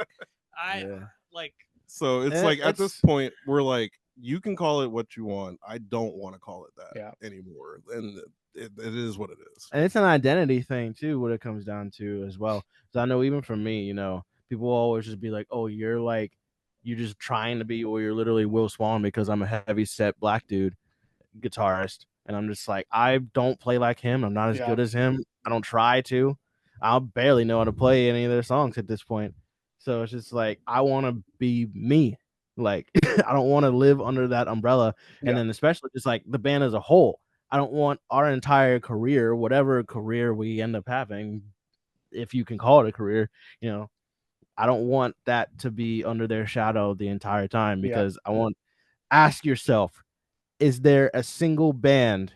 like so it's like at this point we're like, you can call it what you want. I don't want to call it that anymore. And it is what it is. And it's an identity thing too, what it comes down to as well. So I know even for me, people will always just be like, oh, you're just trying to be, or you're literally Will Swan because I'm a heavy set black dude guitarist. And I'm just like, I don't play like him. I'm not as good as him. I don't try to. I barely know how to play any of their songs at this point. So it's just like, I want to be me. Like, I don't want to live under that umbrella. And then especially just like the band as a whole, I don't want our entire career, whatever career we end up having, if you can call it a career, I don't want that to be under their shadow the entire time, because ask yourself, is there a single band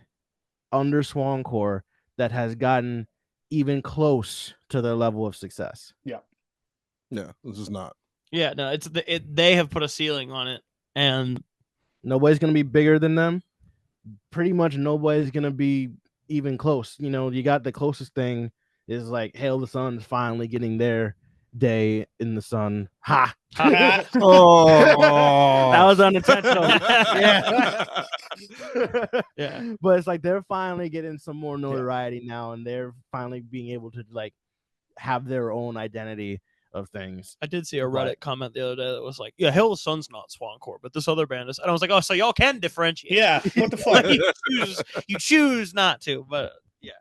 under Swancore that has gotten even close to their level of success? Yeah, this is not. Yeah, no, they have put a ceiling on it, and nobody's gonna be bigger than them. Pretty much nobody's gonna be even close. You know, you got the closest thing is like Hail the Sun's finally getting their day in the sun. Ha! Oh, That was unintentional. Yeah. Yeah. But it's like they're finally getting some more notoriety now, and they're finally being able to like have their own identity of things. I did see a Reddit comment the other day that was like, "Yeah, Hail the Sun's not Swancore, but this other band is." And I was like, "Oh, so y'all can differentiate?" Yeah, what the fuck? Like, you choose not to, but yeah.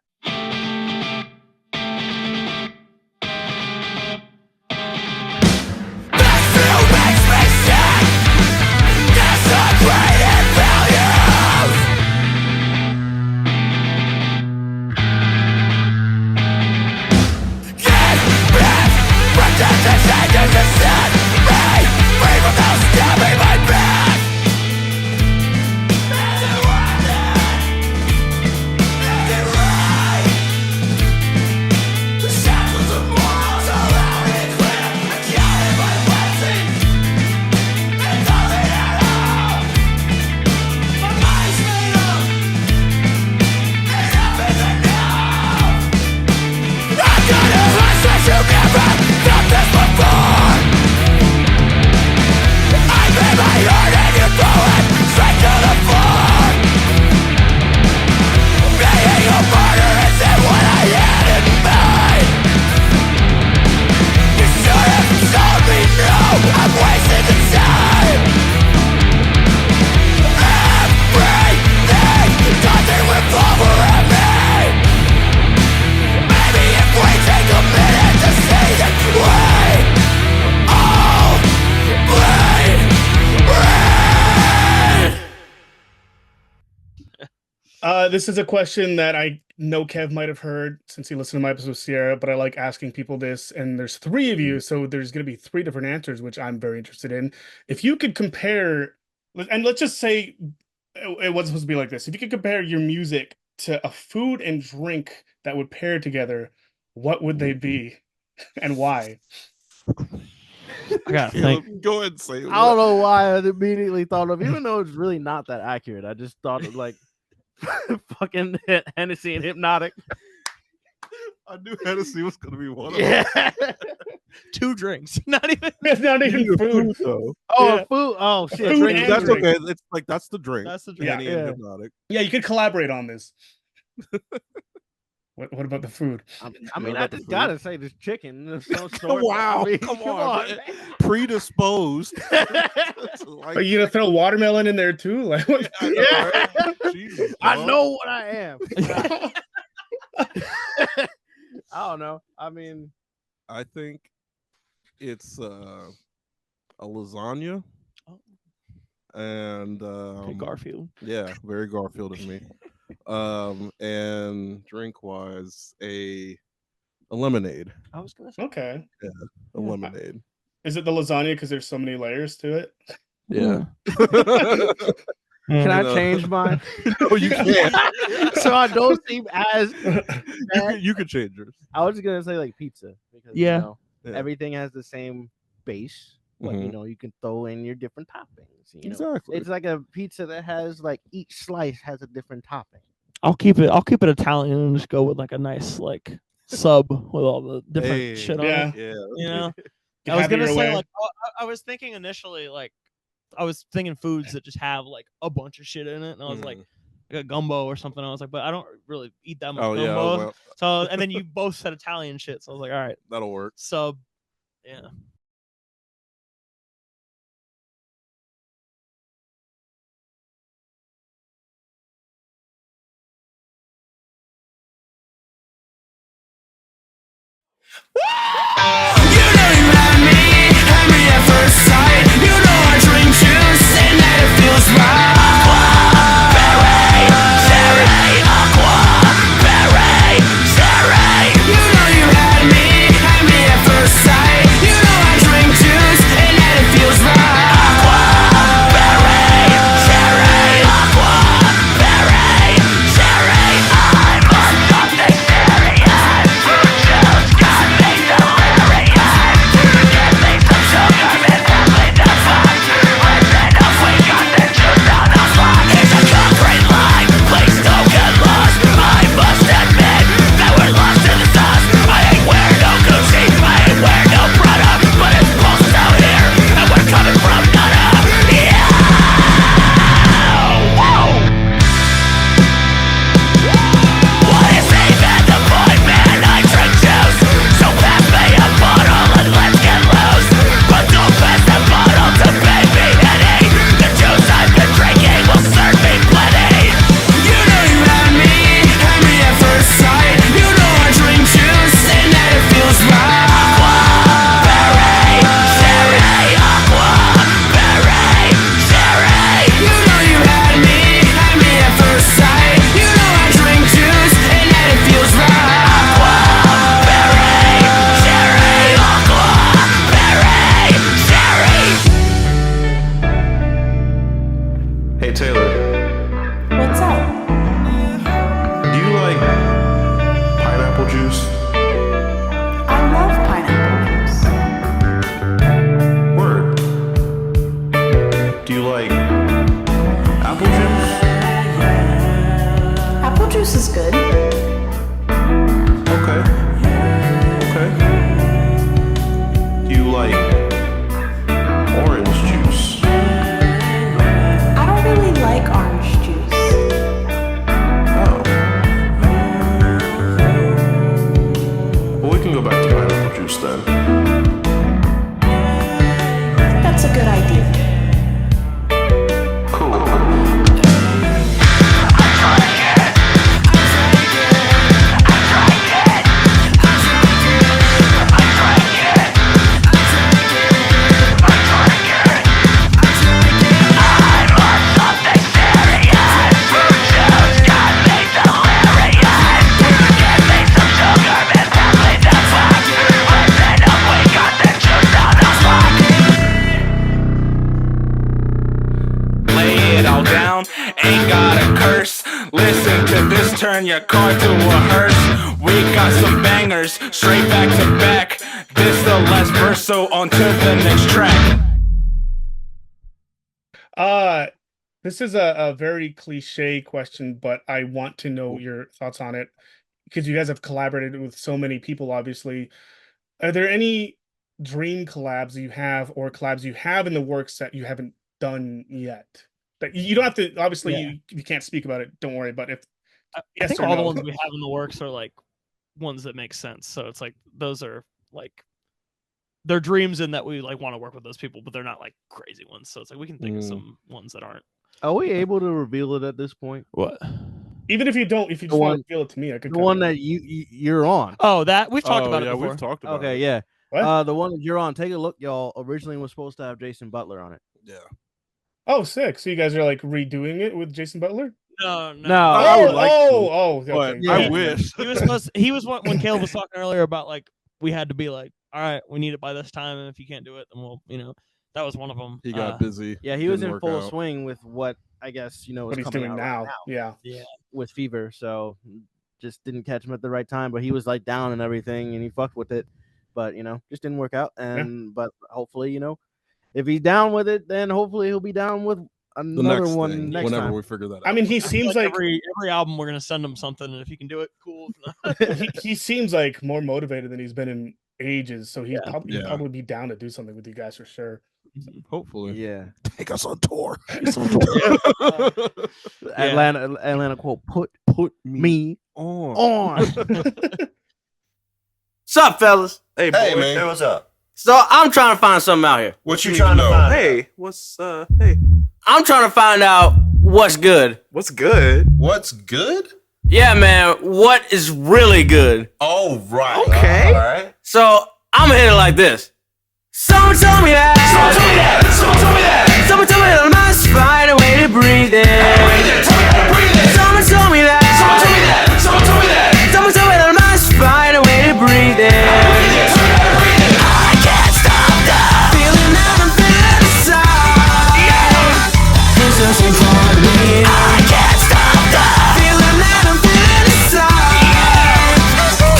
This is a question that I know Kev might have heard since he listened to my episode of Sierra, but I like asking people this, and there's 3 of you, so there's going to be 3 different answers, which I'm very interested in. If you could compare, and let's just say it wasn't supposed to be like this. If you could compare your music to a food and drink that would pair together, what would they be and why? I gotta think. Go ahead and say it. I don't know why I immediately thought of, even though it's really not that accurate. I just thought of like fucking Hennessy and Hypnotic. I knew Hennessy was gonna be one of Yeah. 2 drinks, not even. It's not even food. though. Oh, Yeah. food. Oh shit. Food Drink. and That's drink. okay. It's like that's the drink. That's the drink. Yeah. Henny Yeah. and Hypnotic. Yeah, you could collaborate on this. What about the food? I mean, What I about the just food? gotta say this chicken of some sort. Wow, I mean, come on, man. Predisposed. Are you gonna throw watermelon in there too? Like, what? Yeah. Jesus, I dog. know what I am. I don't know. I mean, I think it's a lasagna. Oh. And Okay, Garfield. yeah, very Garfield of me. And drink wise, a lemonade. I was gonna say. Okay. A lemonade. Is it the lasagna because there's so many layers to it? Yeah. can I know. change mine? No, you can't. So I don't seem as. You can change yours. I was just gonna say like pizza because Yeah. you know, Yeah. everything has the same base, but you Mhm. know you can throw in your different toppings. You know? Exactly. It's like a pizza that has like each slice has a different topping. I'll keep it Italian and just go with like a nice like sub with all the different Hey. shit on Yeah. it. Yeah. You know, You I was have it gonna your say way. like I was thinking initially like I was thinking foods that just have like a bunch of shit in it, and I was like a gumbo or something. I was like, but I don't really eat that much Oh gumbo. yeah. Well, So and then you both said Italian shit, so I was like, all right, that'll work. sub, yeah. Cherry, I'm Taylor, What's up? do you like pineapple juice? I love pineapple juice. Word. Do you like apple juice? Apple juice is good. Okay. Okay. Do you like orange juice? I don't really like orange juice. Oh. Well, we can go back to pineapple juice then. That's a good idea. Cool. Lay it all down, ain't got a curse. Listen to this, turn your car to a hearse. We got some bangers, straight back to back. This the last verse, so on to the next track. This is a very cliche question, but I want to know your thoughts on it because you guys have collaborated with so many people, obviously. Are there any dream collabs you have or collabs you have in the works that you haven't done yet? But you don't have to, obviously, Yeah. you can't speak about it. Don't worry. But if I yes think or all the no. ones we have in the works are like ones that make sense. So it's like those are like they're dreams in that we like want to work with those people, but they're not like crazy ones. So it's like we can think of some ones that aren't. Are we able to reveal it at this point? What? Even if you don't, if you just want to reveal it to me, I could. The one that you're on. Oh, that we've talked about it yeah, before. we've talked about Okay, it. yeah. What? The one that you're on. Take a look, y'all. Originally was supposed to have Jason Butler on it. Yeah. Oh, sick. So you guys are like redoing it with Jason Butler? No. I would like oh, but okay. I Yeah. wish. He was supposed. He was when Caleb was talking earlier about like we had to be like, all right, we need it by this time, and if you can't do it, then we'll, that was one of them. He got busy. Yeah, he was Didn't in work full out. swing with what I guess is What he's coming doing out now. right Yeah. with Fever. So just didn't catch him at the right time, but he was like down and everything, and he fucked with it. But just didn't work out. And but hopefully, if he's down with it, then hopefully he'll be down with The another next one thing, next whenever time. we figure that out. I mean, he I feel seems like every album we're gonna send him something, and if he can do it, cool. he seems like more motivated than he's been in ages. So he'd Yeah. probably be down to do something with you guys for sure. Hopefully. Yeah. Take us on tour. Atlanta quote, put me on. on. What's up, fellas? Hey, boy. Hey, what's up? So I'm trying to find something out here. What you trying to find? Hey, What's hey? I'm trying to find out what's good. What's good? What's good? Yeah, man, what is really good? Oh, right. Okay. All right. So I'm gonna hit it like this. Someone told me that. Someone told me that. Someone told me that. Someone told me that I must find a way to breathe in. Someone told me that. Someone told me that. Someone told me that. Someone told me that I must find a way to breathe in. I can't stop the feeling that I'm feeling inside. It's just in front of me. I can't stop the feeling that I'm feeling inside.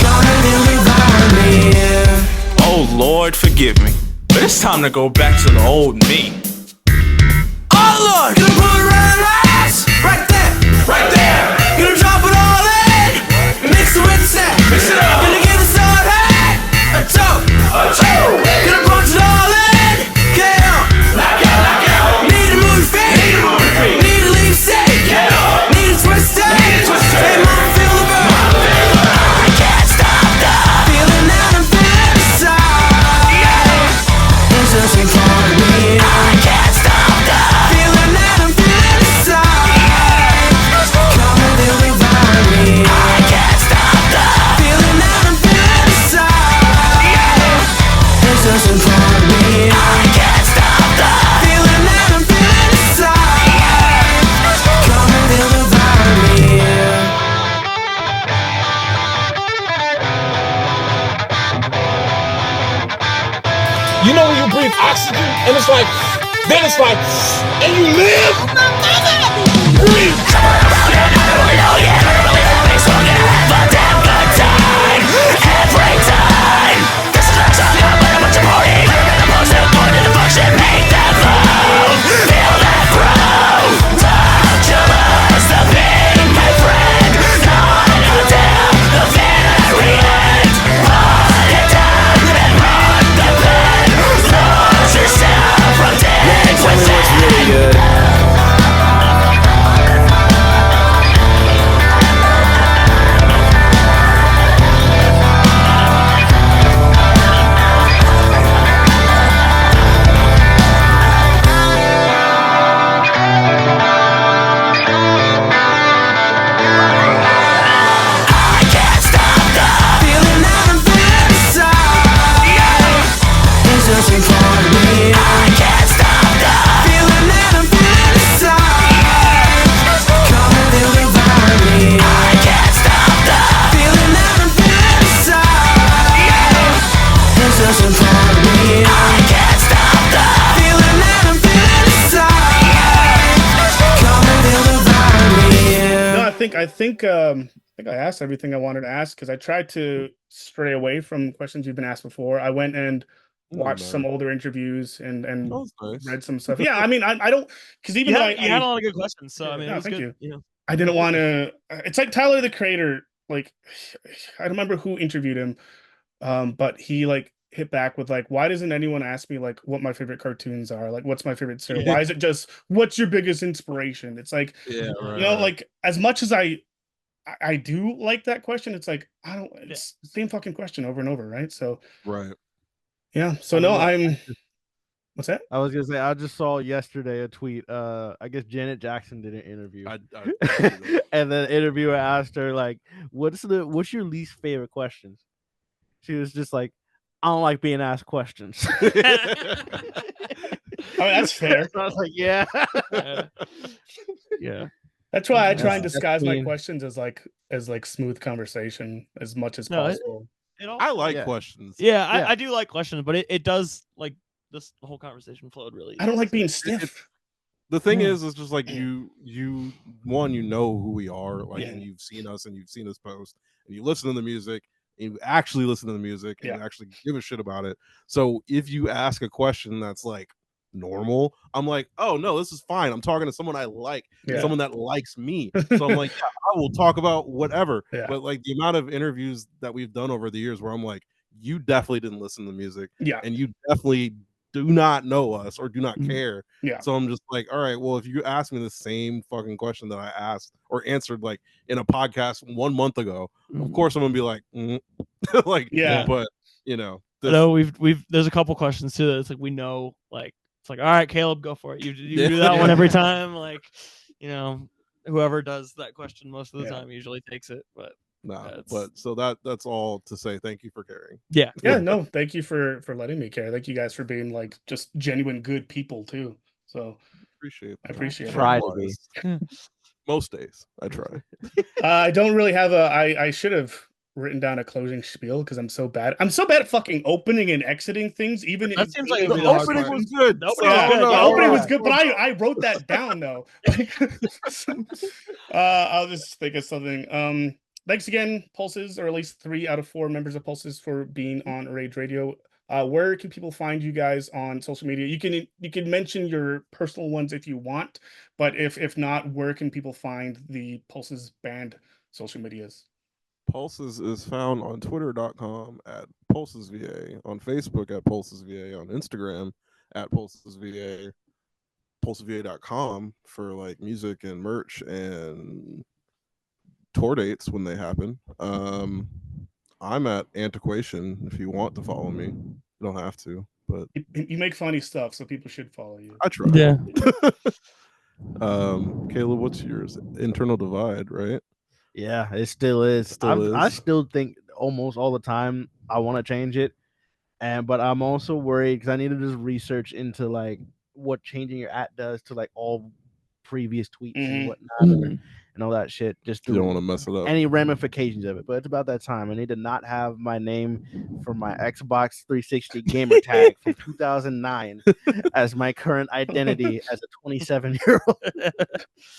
Come and revive me. Oh Lord, forgive me. But it's time to go back to the old me. Oh Lord, gonna put it right there, Right there. gonna drop it all in, mix it with the set, Mix it up. gonna give us all that, a toe, gonna punch it all in, get out, Knock out, knock out. need to move your feet, Need to move your feet. need to leave safe, Get up. need to twist it, Need to twist it. hey mama feel the burn, I can't stop the feeling that I'm feeling inside, it's just in front of me, I can't stop the feeling that I'm feeling inside, come and revive me, I can't stop the feeling that I'm feeling inside, it's just in front of me, I can't stop the feeling that I'm feeling inside, come and revive me. You know when you breathe oxygen and it's like, then it's like, and you live? I asked everything I wanted to ask because I tried to stray away from questions you've been asked before. I went and watched some older interviews and That was nice. read some stuff. Yeah, I mean, I don't because even You though had, you had a lot of good questions, so I mean, no, it was thank good. you. know, I didn't want to. It's like Tyler the Creator. Like, I don't remember who interviewed him, but he like hit back with like, why doesn't anyone ask me like what my favorite cartoons are? Like, what's my favorite series? Why is it just what's your biggest inspiration? It's like, Yeah, you know, like as much as I do like that question, it's like I don't. It's the same fucking question over and over, right? So right. yeah. So no, I'm. What's that? I was gonna say I just saw yesterday a tweet. I guess Janet Jackson did an interview, I and the interviewer asked her like, what's your least favorite questions?" She was just like, "I don't like being asked questions." I mean, that's fair. So I was like, "Yeah, yeah." That's why I try and That's disguise my mean. questions as like smooth conversation as much as No, possible. I like Yeah. questions. Yeah, Yeah. I do like questions, but it does like this the whole conversation flowed really. I don't like easy, being so- stiff. The thing is just like you know who we are, like, Yeah. and you've seen us and you've seen us post and you listen to the music and you actually listen to the music and Yeah. you actually give a shit about it. So if you ask a question that's like normal, I'm like, oh no, this is fine. I'm talking to someone I like, Yeah. someone that likes me. So I'm like, yeah, I will talk about whatever. Yeah. But like the amount of interviews that we've done over the years where I'm like, you definitely didn't listen to the music. Yeah. And you definitely do not know us or do not Mhm. care. Yeah. So I'm just like, all right, well, if you ask me the same fucking question that I asked or answered like in a podcast 1 month ago, of Mhm. course I'm gonna be like, like, Yeah. but you know, I know we've there's a couple questions too that it's like we know like it's like all right, Caleb, go for it. You do that one every time. Like, you know, whoever does that question most of the Yeah. time usually takes it. But nah, it's- but so that's all to say. Thank you for caring. yeah, Yeah, no, thank you for letting me care. Thank you guys for being like just genuine good people too. So Appreciate I appreciate it. Try to be." Most days I try. I don't really have I should have written down a closing spiel because I'm so bad. I'm so bad at fucking opening and exiting things. Even that seems like even it'd be The the hard opening part. was good. The So opening I was don't good. know. the Yeah, opening yeah. was good, but I wrote that down though. I'll just think of something. Thanks again, Pulses, or at least 3 out of 4 members of Pulses for being on Rage Radio. Where can people find you guys on social media? You can mention your personal ones if you want, but if not, where can people find the Pulses band social medias? Pulses is found on twitter.com at pulsesva, on Facebook at pulsesva, on Instagram at pulsesva, pulsesva.com for like music and merch and tour dates when they happen. I'm at Antiquation if you want to follow me. You don't have to, but You make funny stuff, so people should follow you. I try. Yeah. Caleb, what's yours? Internal Divide, right? Yeah, it still is. Still I is. still think almost all the time I want to change it, but I'm also worried because I need to just research into like what changing your @ does to like all previous tweets and whatnot and all that shit. Just You to don't want to mess it up. any ramifications of it. But it's about that time. I need to not have my name from my Xbox 360 gamer tag from 2009 as my current identity as a 27-year-old.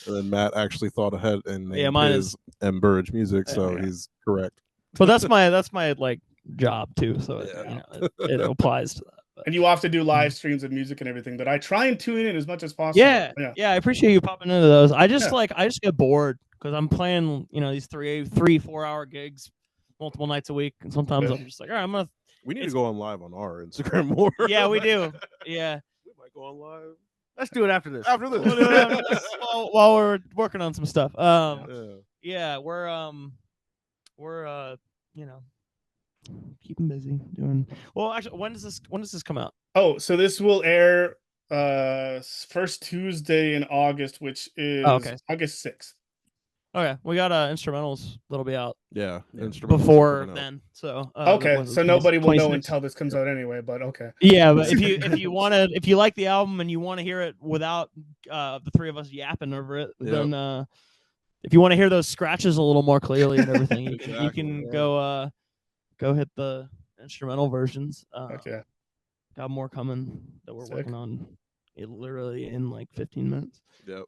And then Matt actually thought ahead and named mine his is- M. Burridge music, so yeah. he's correct. But that's my like job too, so it, Yeah. you know, it applies to that. But. And you often do live streams of music and everything that I try and tune in as much as possible. Yeah, I appreciate you popping into those. I just Yeah. I just get bored because I'm playing, you know, these 3-4 hour gigs multiple nights a week, and sometimes Yeah. I'm just like, all right, I'm gonna. We need to It's- go on live on our Instagram more. Yeah, we do. Yeah. We might go on live Let's do it after this. after this. We'll do it after this while we're working on some stuff. Yeah. Yeah, we're you know, keeping busy doing. Well, actually, when does this come out? Oh, so this will air first Tuesday in August, which is okay. August 6th. Okay, we got instrumentals that'll be out Yeah. Instrumentals before coming out. then. So Okay, when's it, so nobody will know 26? until this comes out anyway, but okay. Yeah, but if you like the album and you want to hear it without the three of us yapping over it, Yep. then if you want to hear those scratches a little more clearly and everything, you Exactly, can yeah. go hit the instrumental versions. Okay. Got more coming that we're Sick. working on. Literally in like 15 minutes. Yep.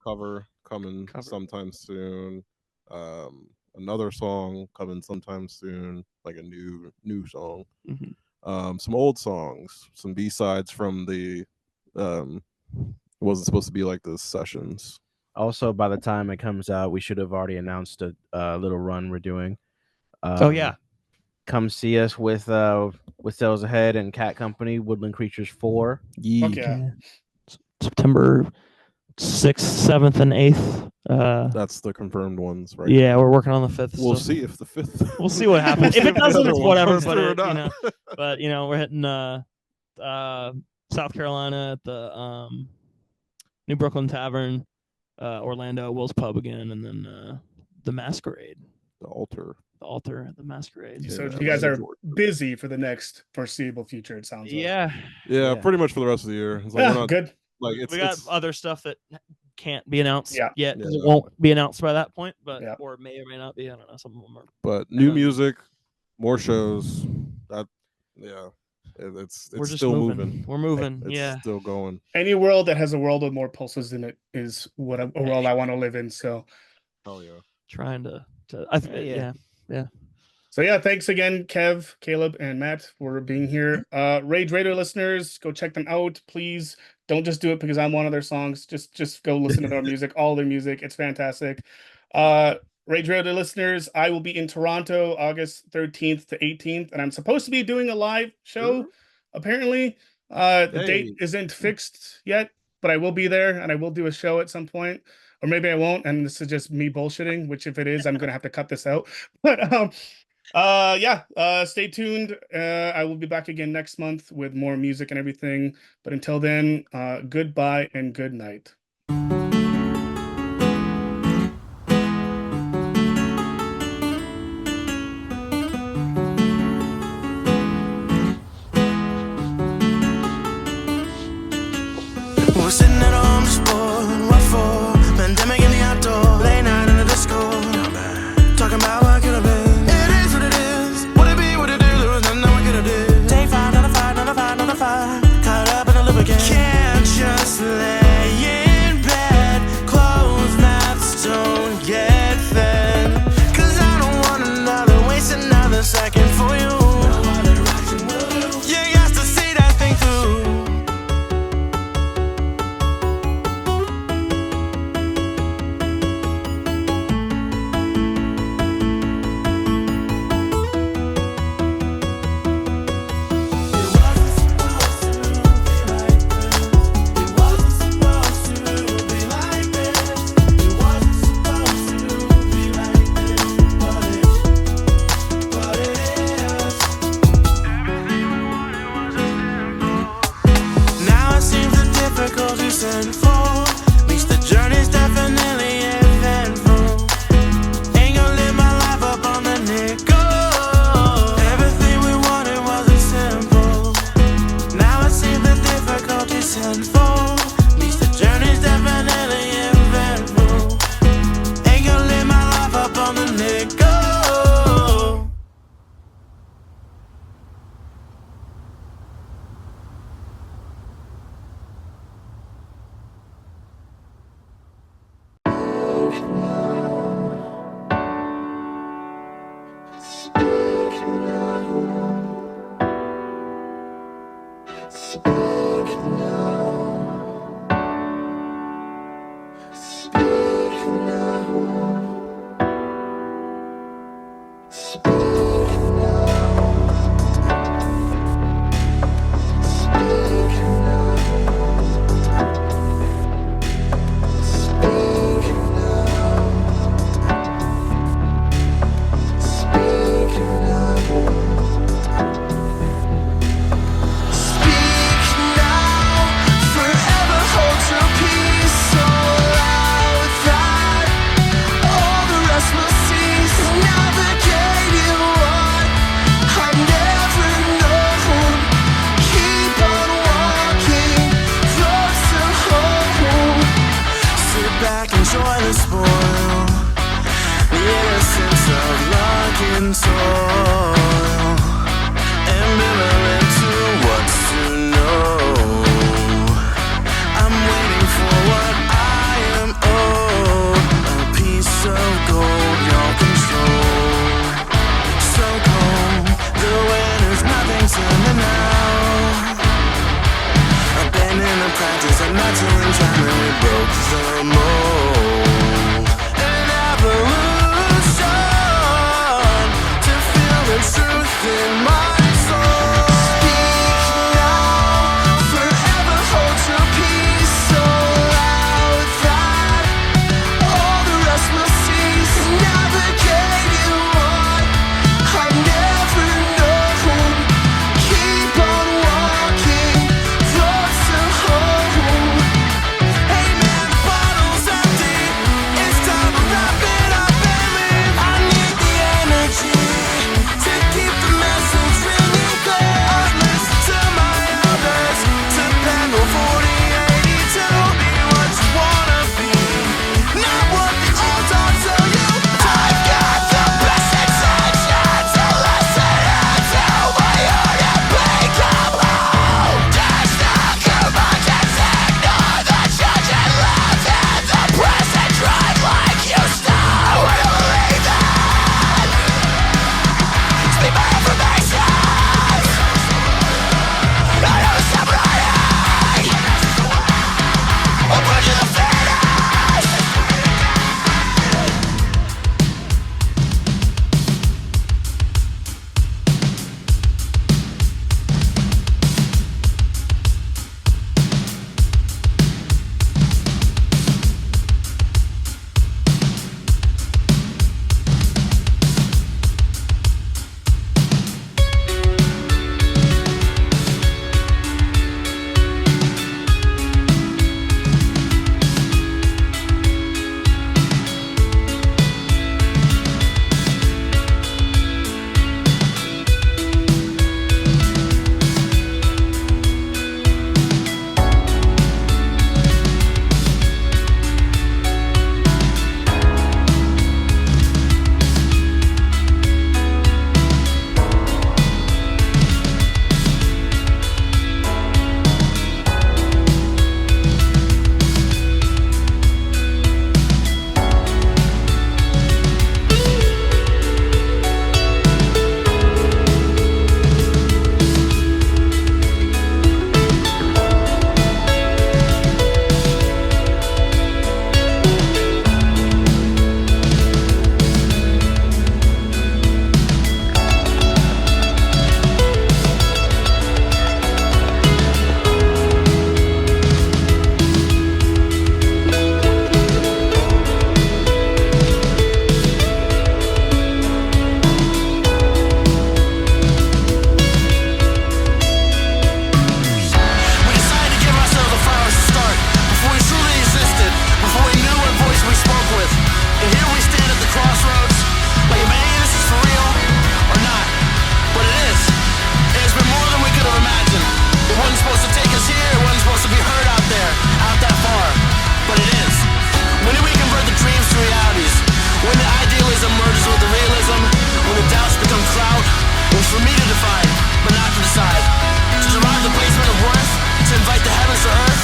cover coming Cover. sometime soon. Another song coming sometime soon, like a new song. Some old songs, some B-sides from the it wasn't supposed to be like the sessions. Also, by the time it comes out, we should have already announced a little run we're doing. Oh yeah. Come see us with Sales Ahead and Cat Company, Woodland Creatures 4. Fuck yeah. September 6th, 7th, and 8th. That's the confirmed ones, right? Yeah, we're working on the 5th. We'll still. see if the 5th. We'll see what happens. If it the doesn't, other it's one whatever. comes But through or it, you know, not. we're hitting South Carolina at the New Brooklyn Tavern, Orlando, Will's Pub again, and then the Masquerade. The Altar. The Altar at the Masquerade. So Yeah, you guys are Georgia. busy for the next foreseeable future, it sounds like. Yeah, pretty much for the rest of the year. It's like Yeah, we're not, good. like it's We got it's, other stuff that can't be announced Yeah. yet. 'Cause it Yeah. won't be announced by that point, but Yeah. or may or may not be. I don't know. Some of them are. but new then- music, more shows. That it's We're just still moving. moving. We're moving. It's Yeah. still going. Any world that has a world with more pulses in it is a world I want to live in. So Hell yeah. Trying to. Yeah. So yeah, thanks again, Kev, Caleb, and Matt for being here. Rage Radio listeners, go check them out, please. Don't just do it because I'm one of their songs. Just go listen to their music, all their music. It's fantastic. Rage Radio listeners, I will be in Toronto August 13th to 18th, and I'm supposed to be doing a live show. Apparently, the date isn't fixed yet, but I will be there, and I will do a show at some point. Or maybe I won't, and this is just me bullshitting, which if it is, I'm gonna have to cut this out. But stay tuned. I will be back again next month with more music and everything. But until then, goodbye and good night. We're sitting at home just bored. What for? Pandemic in the outdoor. Late night in the disco. Talking about what could have been. It is what it is. Would it be what it is? There was nothing that we could have did. Day 5, another 5, another 5, another 5. Caught up in the loop again. Can't just lay in bed. Closed mouths don't get fed. 'Cause I don't want waste another second for you. You got to see that thing through. Now it seems the difficulties sinful. At least the journey's definitely eventful. Ain't gonna live my life up on the nickel. Everything we wanted wasn't simple. Now it seems the difficulties sinful. At least the journey's definitely eventful. Ain't gonna live my life up on the nickel. Forever hold your peace so loud that all the rest will cease. Navigating what I've never known. Keep on walking towards the home. Sit back, enjoy the spoil. The innocence of luck and toil. Ambivalent to what's to know. I'm waiting for what I one time and we broke the mold. An evolution to feel the truth in my soul. Speak now, forever hold your peace so loud that all the rest must cease. Navigate you on, I never know. Keep on walking, roads to home. Hey man, the bottle's empty. It's time to wrap it up and leave. I need the energy to keep the message ringing clear. I listen to my elders, to Pendle 4082. Be what you wanna be, not what the old dogs tell you. I've got the best intentions to listen to my heart and become whole. There's no courage and ignore the judge and laugh in the present drive like you stole. I don't believe that. Speak my affirmations. I know it's separating. I'll put you the finish. We decided to give ourselves the flowers to start before we truly existed, before we knew what voice we spoke with. And here we stand at the crossroads, like if any of this is for real or not. But it is. It has been more than we could have imagined. It wasn't supposed to take us here, it wasn't supposed to be heard out there, out that far. But it is. When do we convert the dreams to realities? When the idealism merges with the realism? When the doubts become clout? It's for me to define, but not to decide. To derive the placement of worth, to invite the heavens to earth.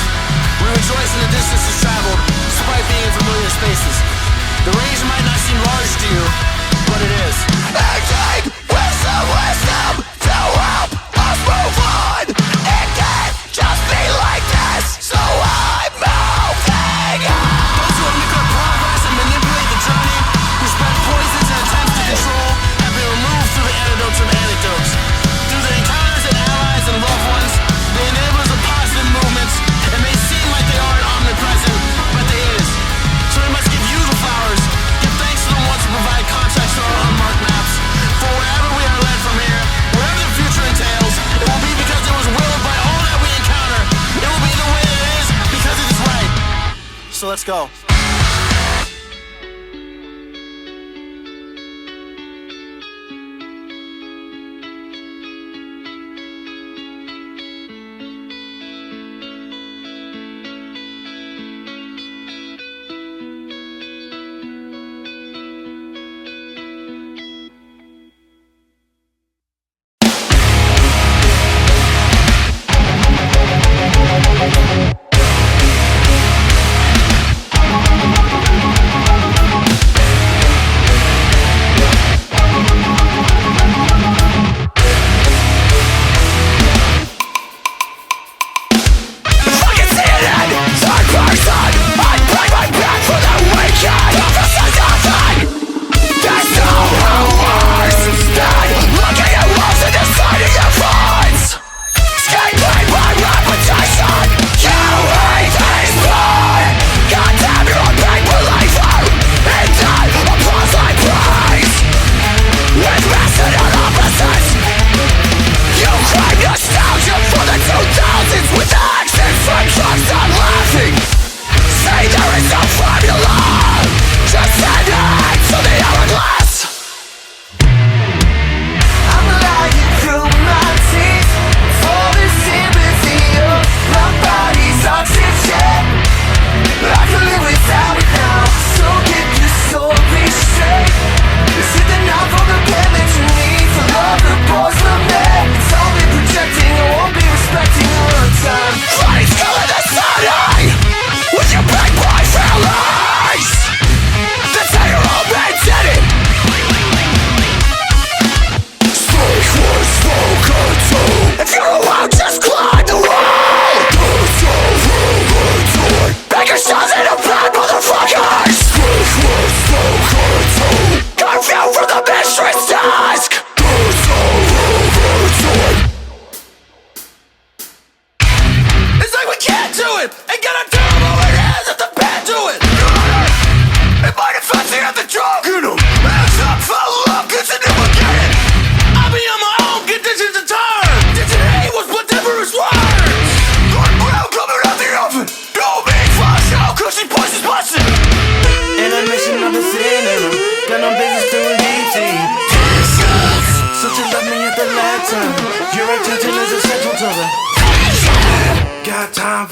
We rejoice in the distances traveled, despite being in familiar spaces. The range might not seem large to you, but it is. And take wisdom to help us move on. It can't just be like this, so I'm moving on. Those who have neglected progress and manipulate the journey, who spread poisons and attempts to control, have been removed through the antidotes of anecdotes. Through the encounters and allies and loved ones, the enablers of positive movements. It may seem like they aren't omnipresent, but they is. So we must give you the flowers. Give thanks to the ones who provide context to our unmarked maps. For wherever we are led from here, wherever the future entails, it will be because it was willed by all that we encounter. It will be the way it is because it is right. So let's go.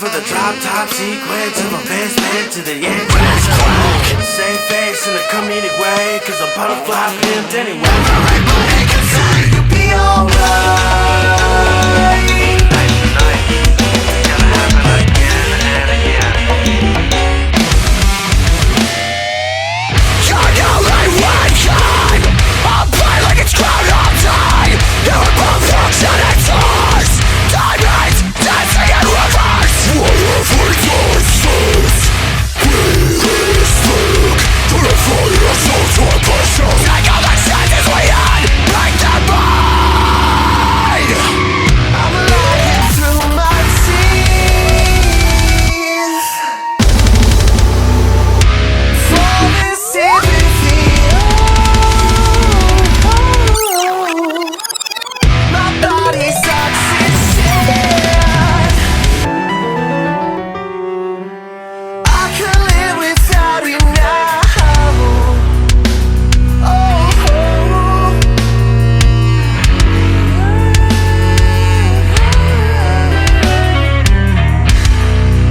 for the drop top sequence of a basement to the entrance. Same face in a comedic way, cause I'm butterfly pimped anyway. Everybody can say you'll be alright. Gonna happen again and again. You're the only one kind. I'll play like it's Groundhog Day. You're both function and tours. Diamonds dancing in reverse. Whatever yours is, we speak to the fire of self-oppression. Take all the chances we had, break them mind. I'm lying through my teeth for this sympathy. My body's oxygen. I can live without you now.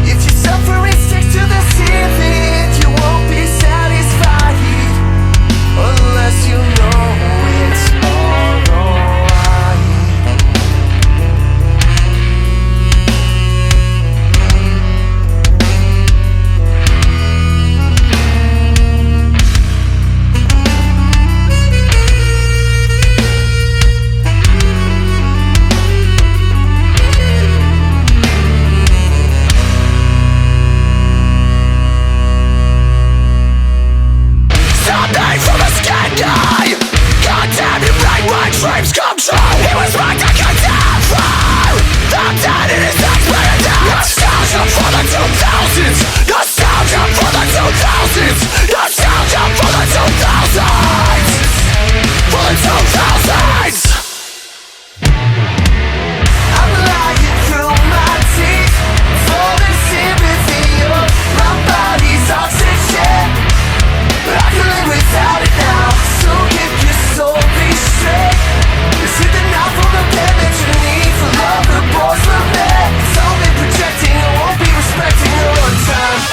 If you suffer and stick to the ceiling, you won't be satisfied unless you know it's alright. Something from a skin guy. Goddamn, you made my dreams come true. He was right to condemn fire. I'm dead in his experience. Nostalgia for the 2000s. Nostalgia for the 2000s. Nostalgia for the 2000s. For the 2000s. I'm lying through my teeth for the sympathy of my body's oxygen. But I can live without it now. So keep your soul be straight. Is it the knife from the pen that you need for love, the boys for men? It's all been projecting, I won't be respecting your time.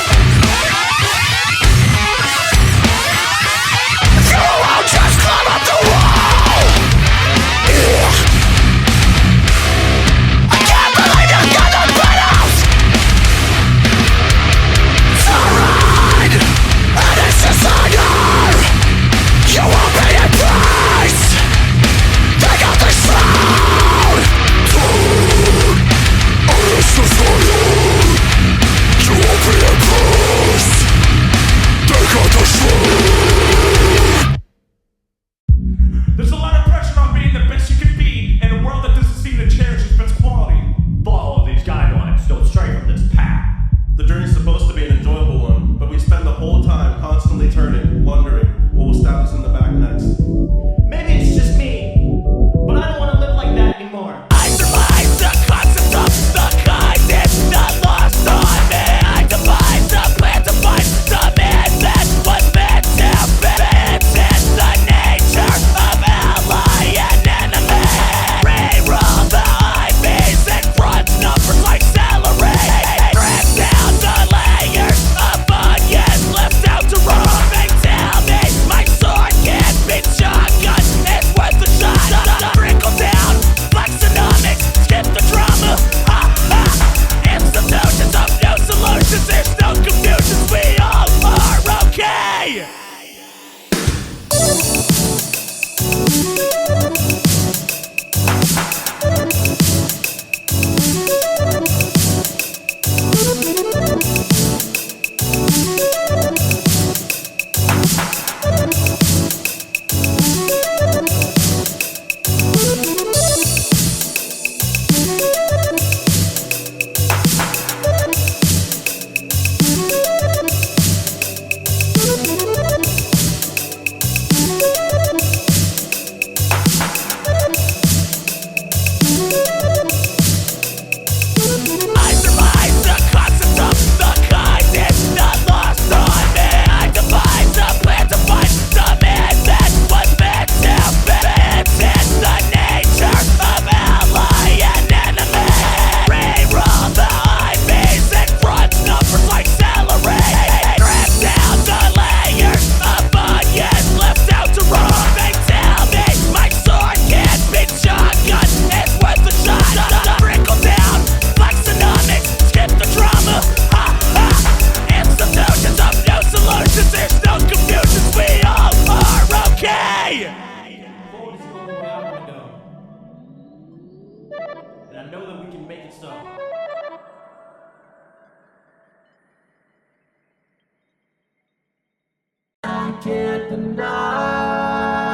the night.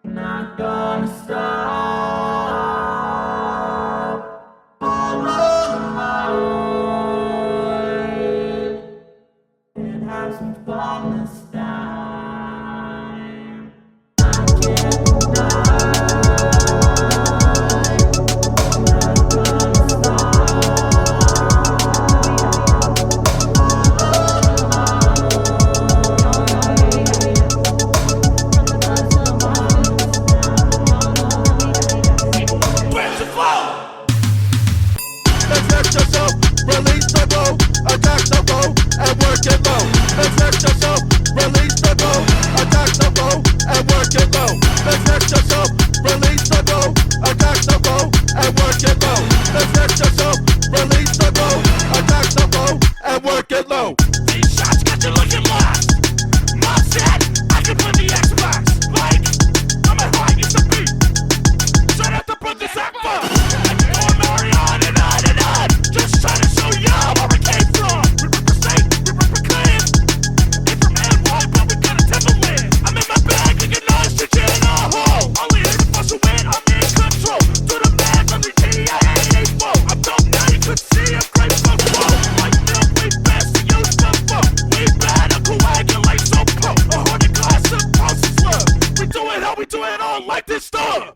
Not gonna stop. Follow my way and have some fun this time. I can't deny. Not gonna stop. Where's the flow? Exert yourself, release the bow, attack the bow, and work it low. Exert yourself, release the bow, attack the bow, and work it low. Exert yourself, release the bow, attack the bow, and work it low. Exert yourself, release the bow, attack the bow, and work it low. These shots got you looking lost. Mom said I could win the Xbox. Like, I'm at high used to be. Try not to put this act up. I can go on on and on and on. Just trying to show y'all where we came from. We represent, we reclaim. Ain't from NY, but we got a devil in. I'm in my bag, looking nice, shit in a hole. Only here to fuss a win, I'm in control. Do the math, I'm the G-I-A-A-4. I'm dope now, you could see I'm great for flow. Like milk, we best to use the phone. We bad, I coagulate so pro. A horny glass of PULSES love. We do it how we do it all like this stuff.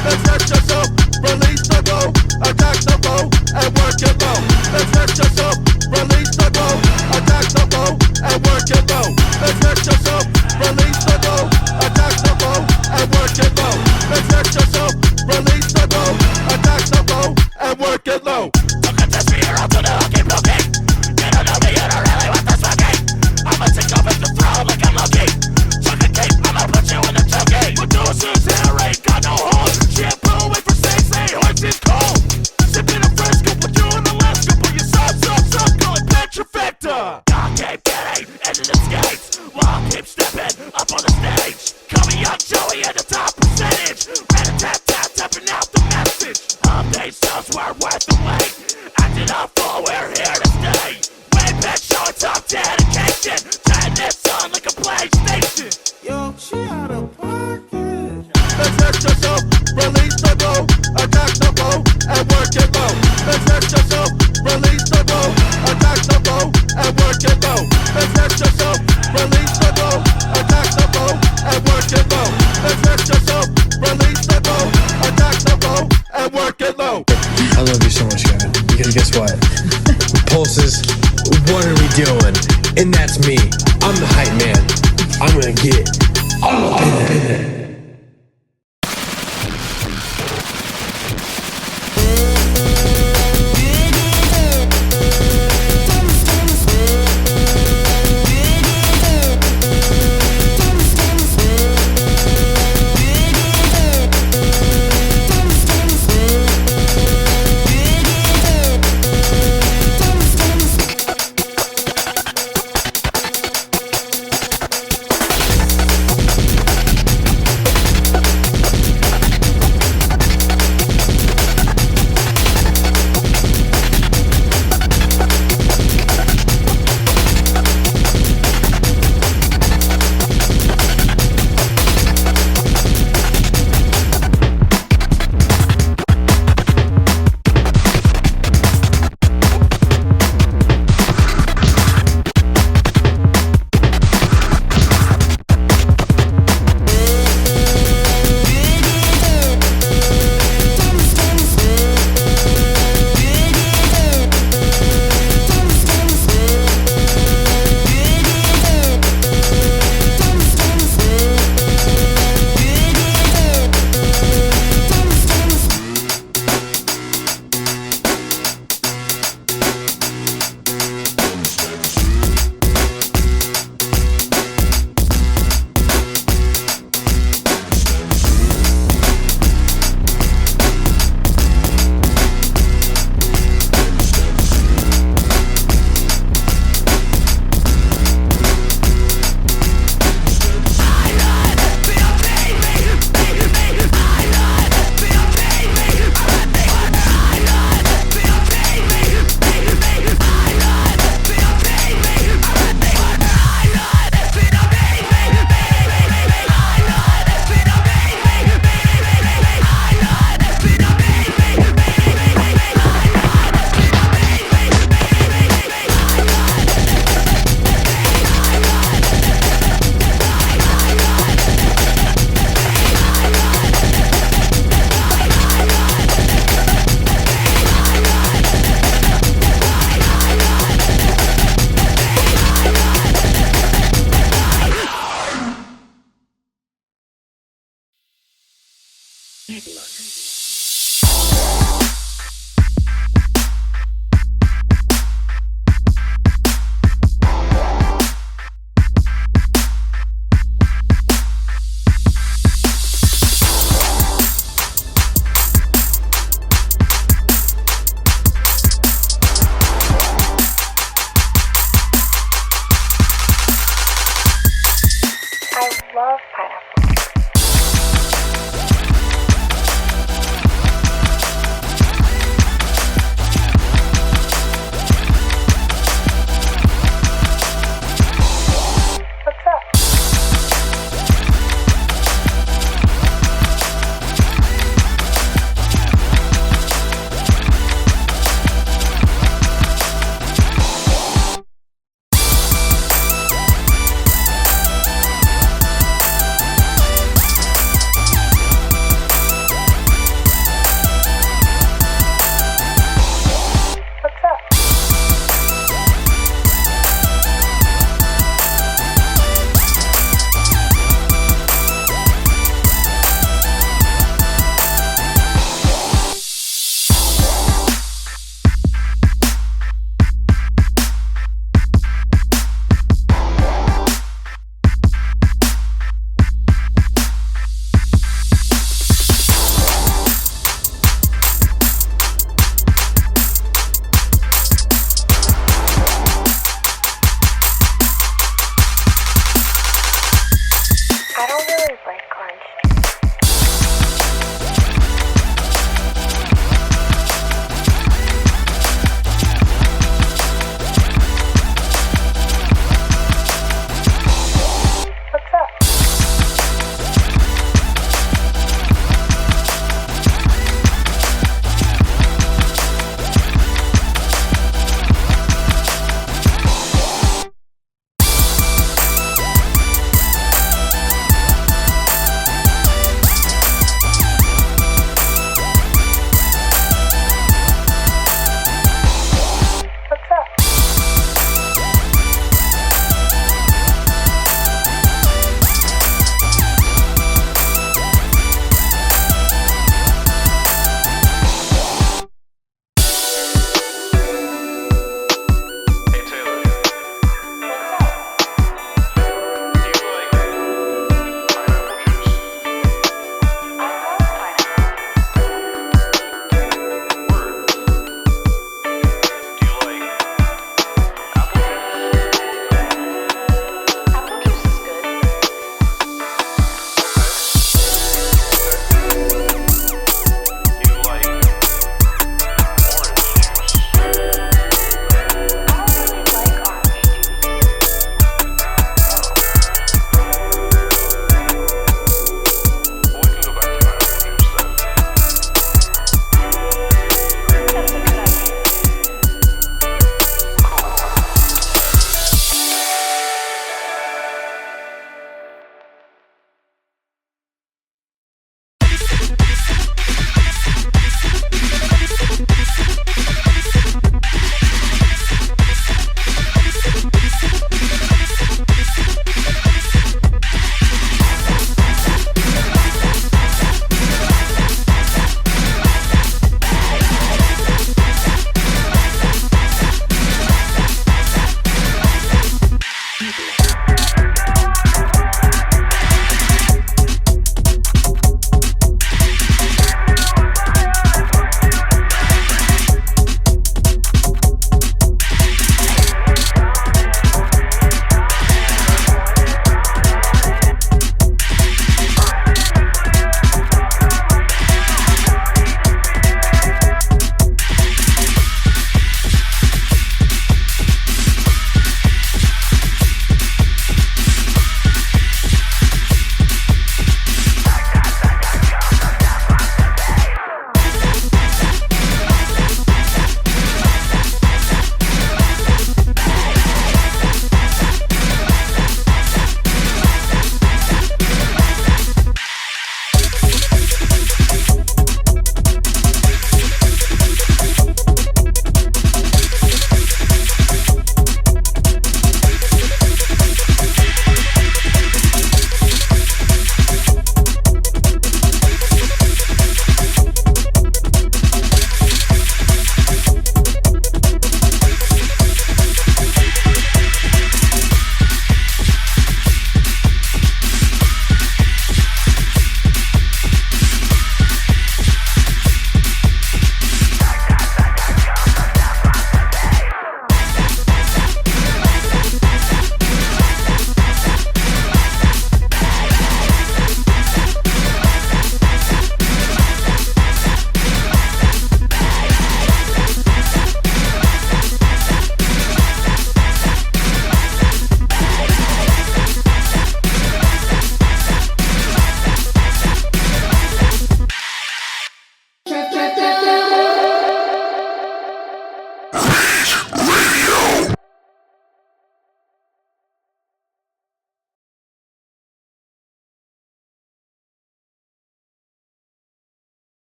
Exert yourself, release the bow, attack the bow, and work it low. Exert yourself, release the bow, attack the bow, and work it low. Exert yourself, release the bow, attack the bow, and work it low. Exert yourself, release the bow, attack the bow, and work it low. Don't contest me here, I'll do the hooky blooky. You don't know me, you don't really want this fucking. I'ma take over the throne like I'm lucky. Chuck a cake, I'ma put you in the chunky. What do is hair ain't got no hold. Shampoo, wait for say, horse is cold. Sipping a fresco, put you in the last go. Put your sauce, call it petrifactor. God keep getting into the skates. While I keep stepping up on the stage. Call me Young Joey at the top percentage. Rat-a-tat-tat, tapping out the message. Days sales were worth the wait. Acting up full, we're here to stay. Way back, showing top dedication. Turn this on like a PlayStation. Yo, she out of pocket. Exert yourself, release the bow, attack the bow, and work it low. Exert yourself, release the bow, attack the bow, and work it low. Exert yourself, release the bow, attack the bow, and work it low. Exert yourself, release the bow, attack the bow, and work it low. I love you so much, Kevin. Because guess what? Pulses, what are we doing? And that's me. I'm the hype man. I'm gonna get all up in there.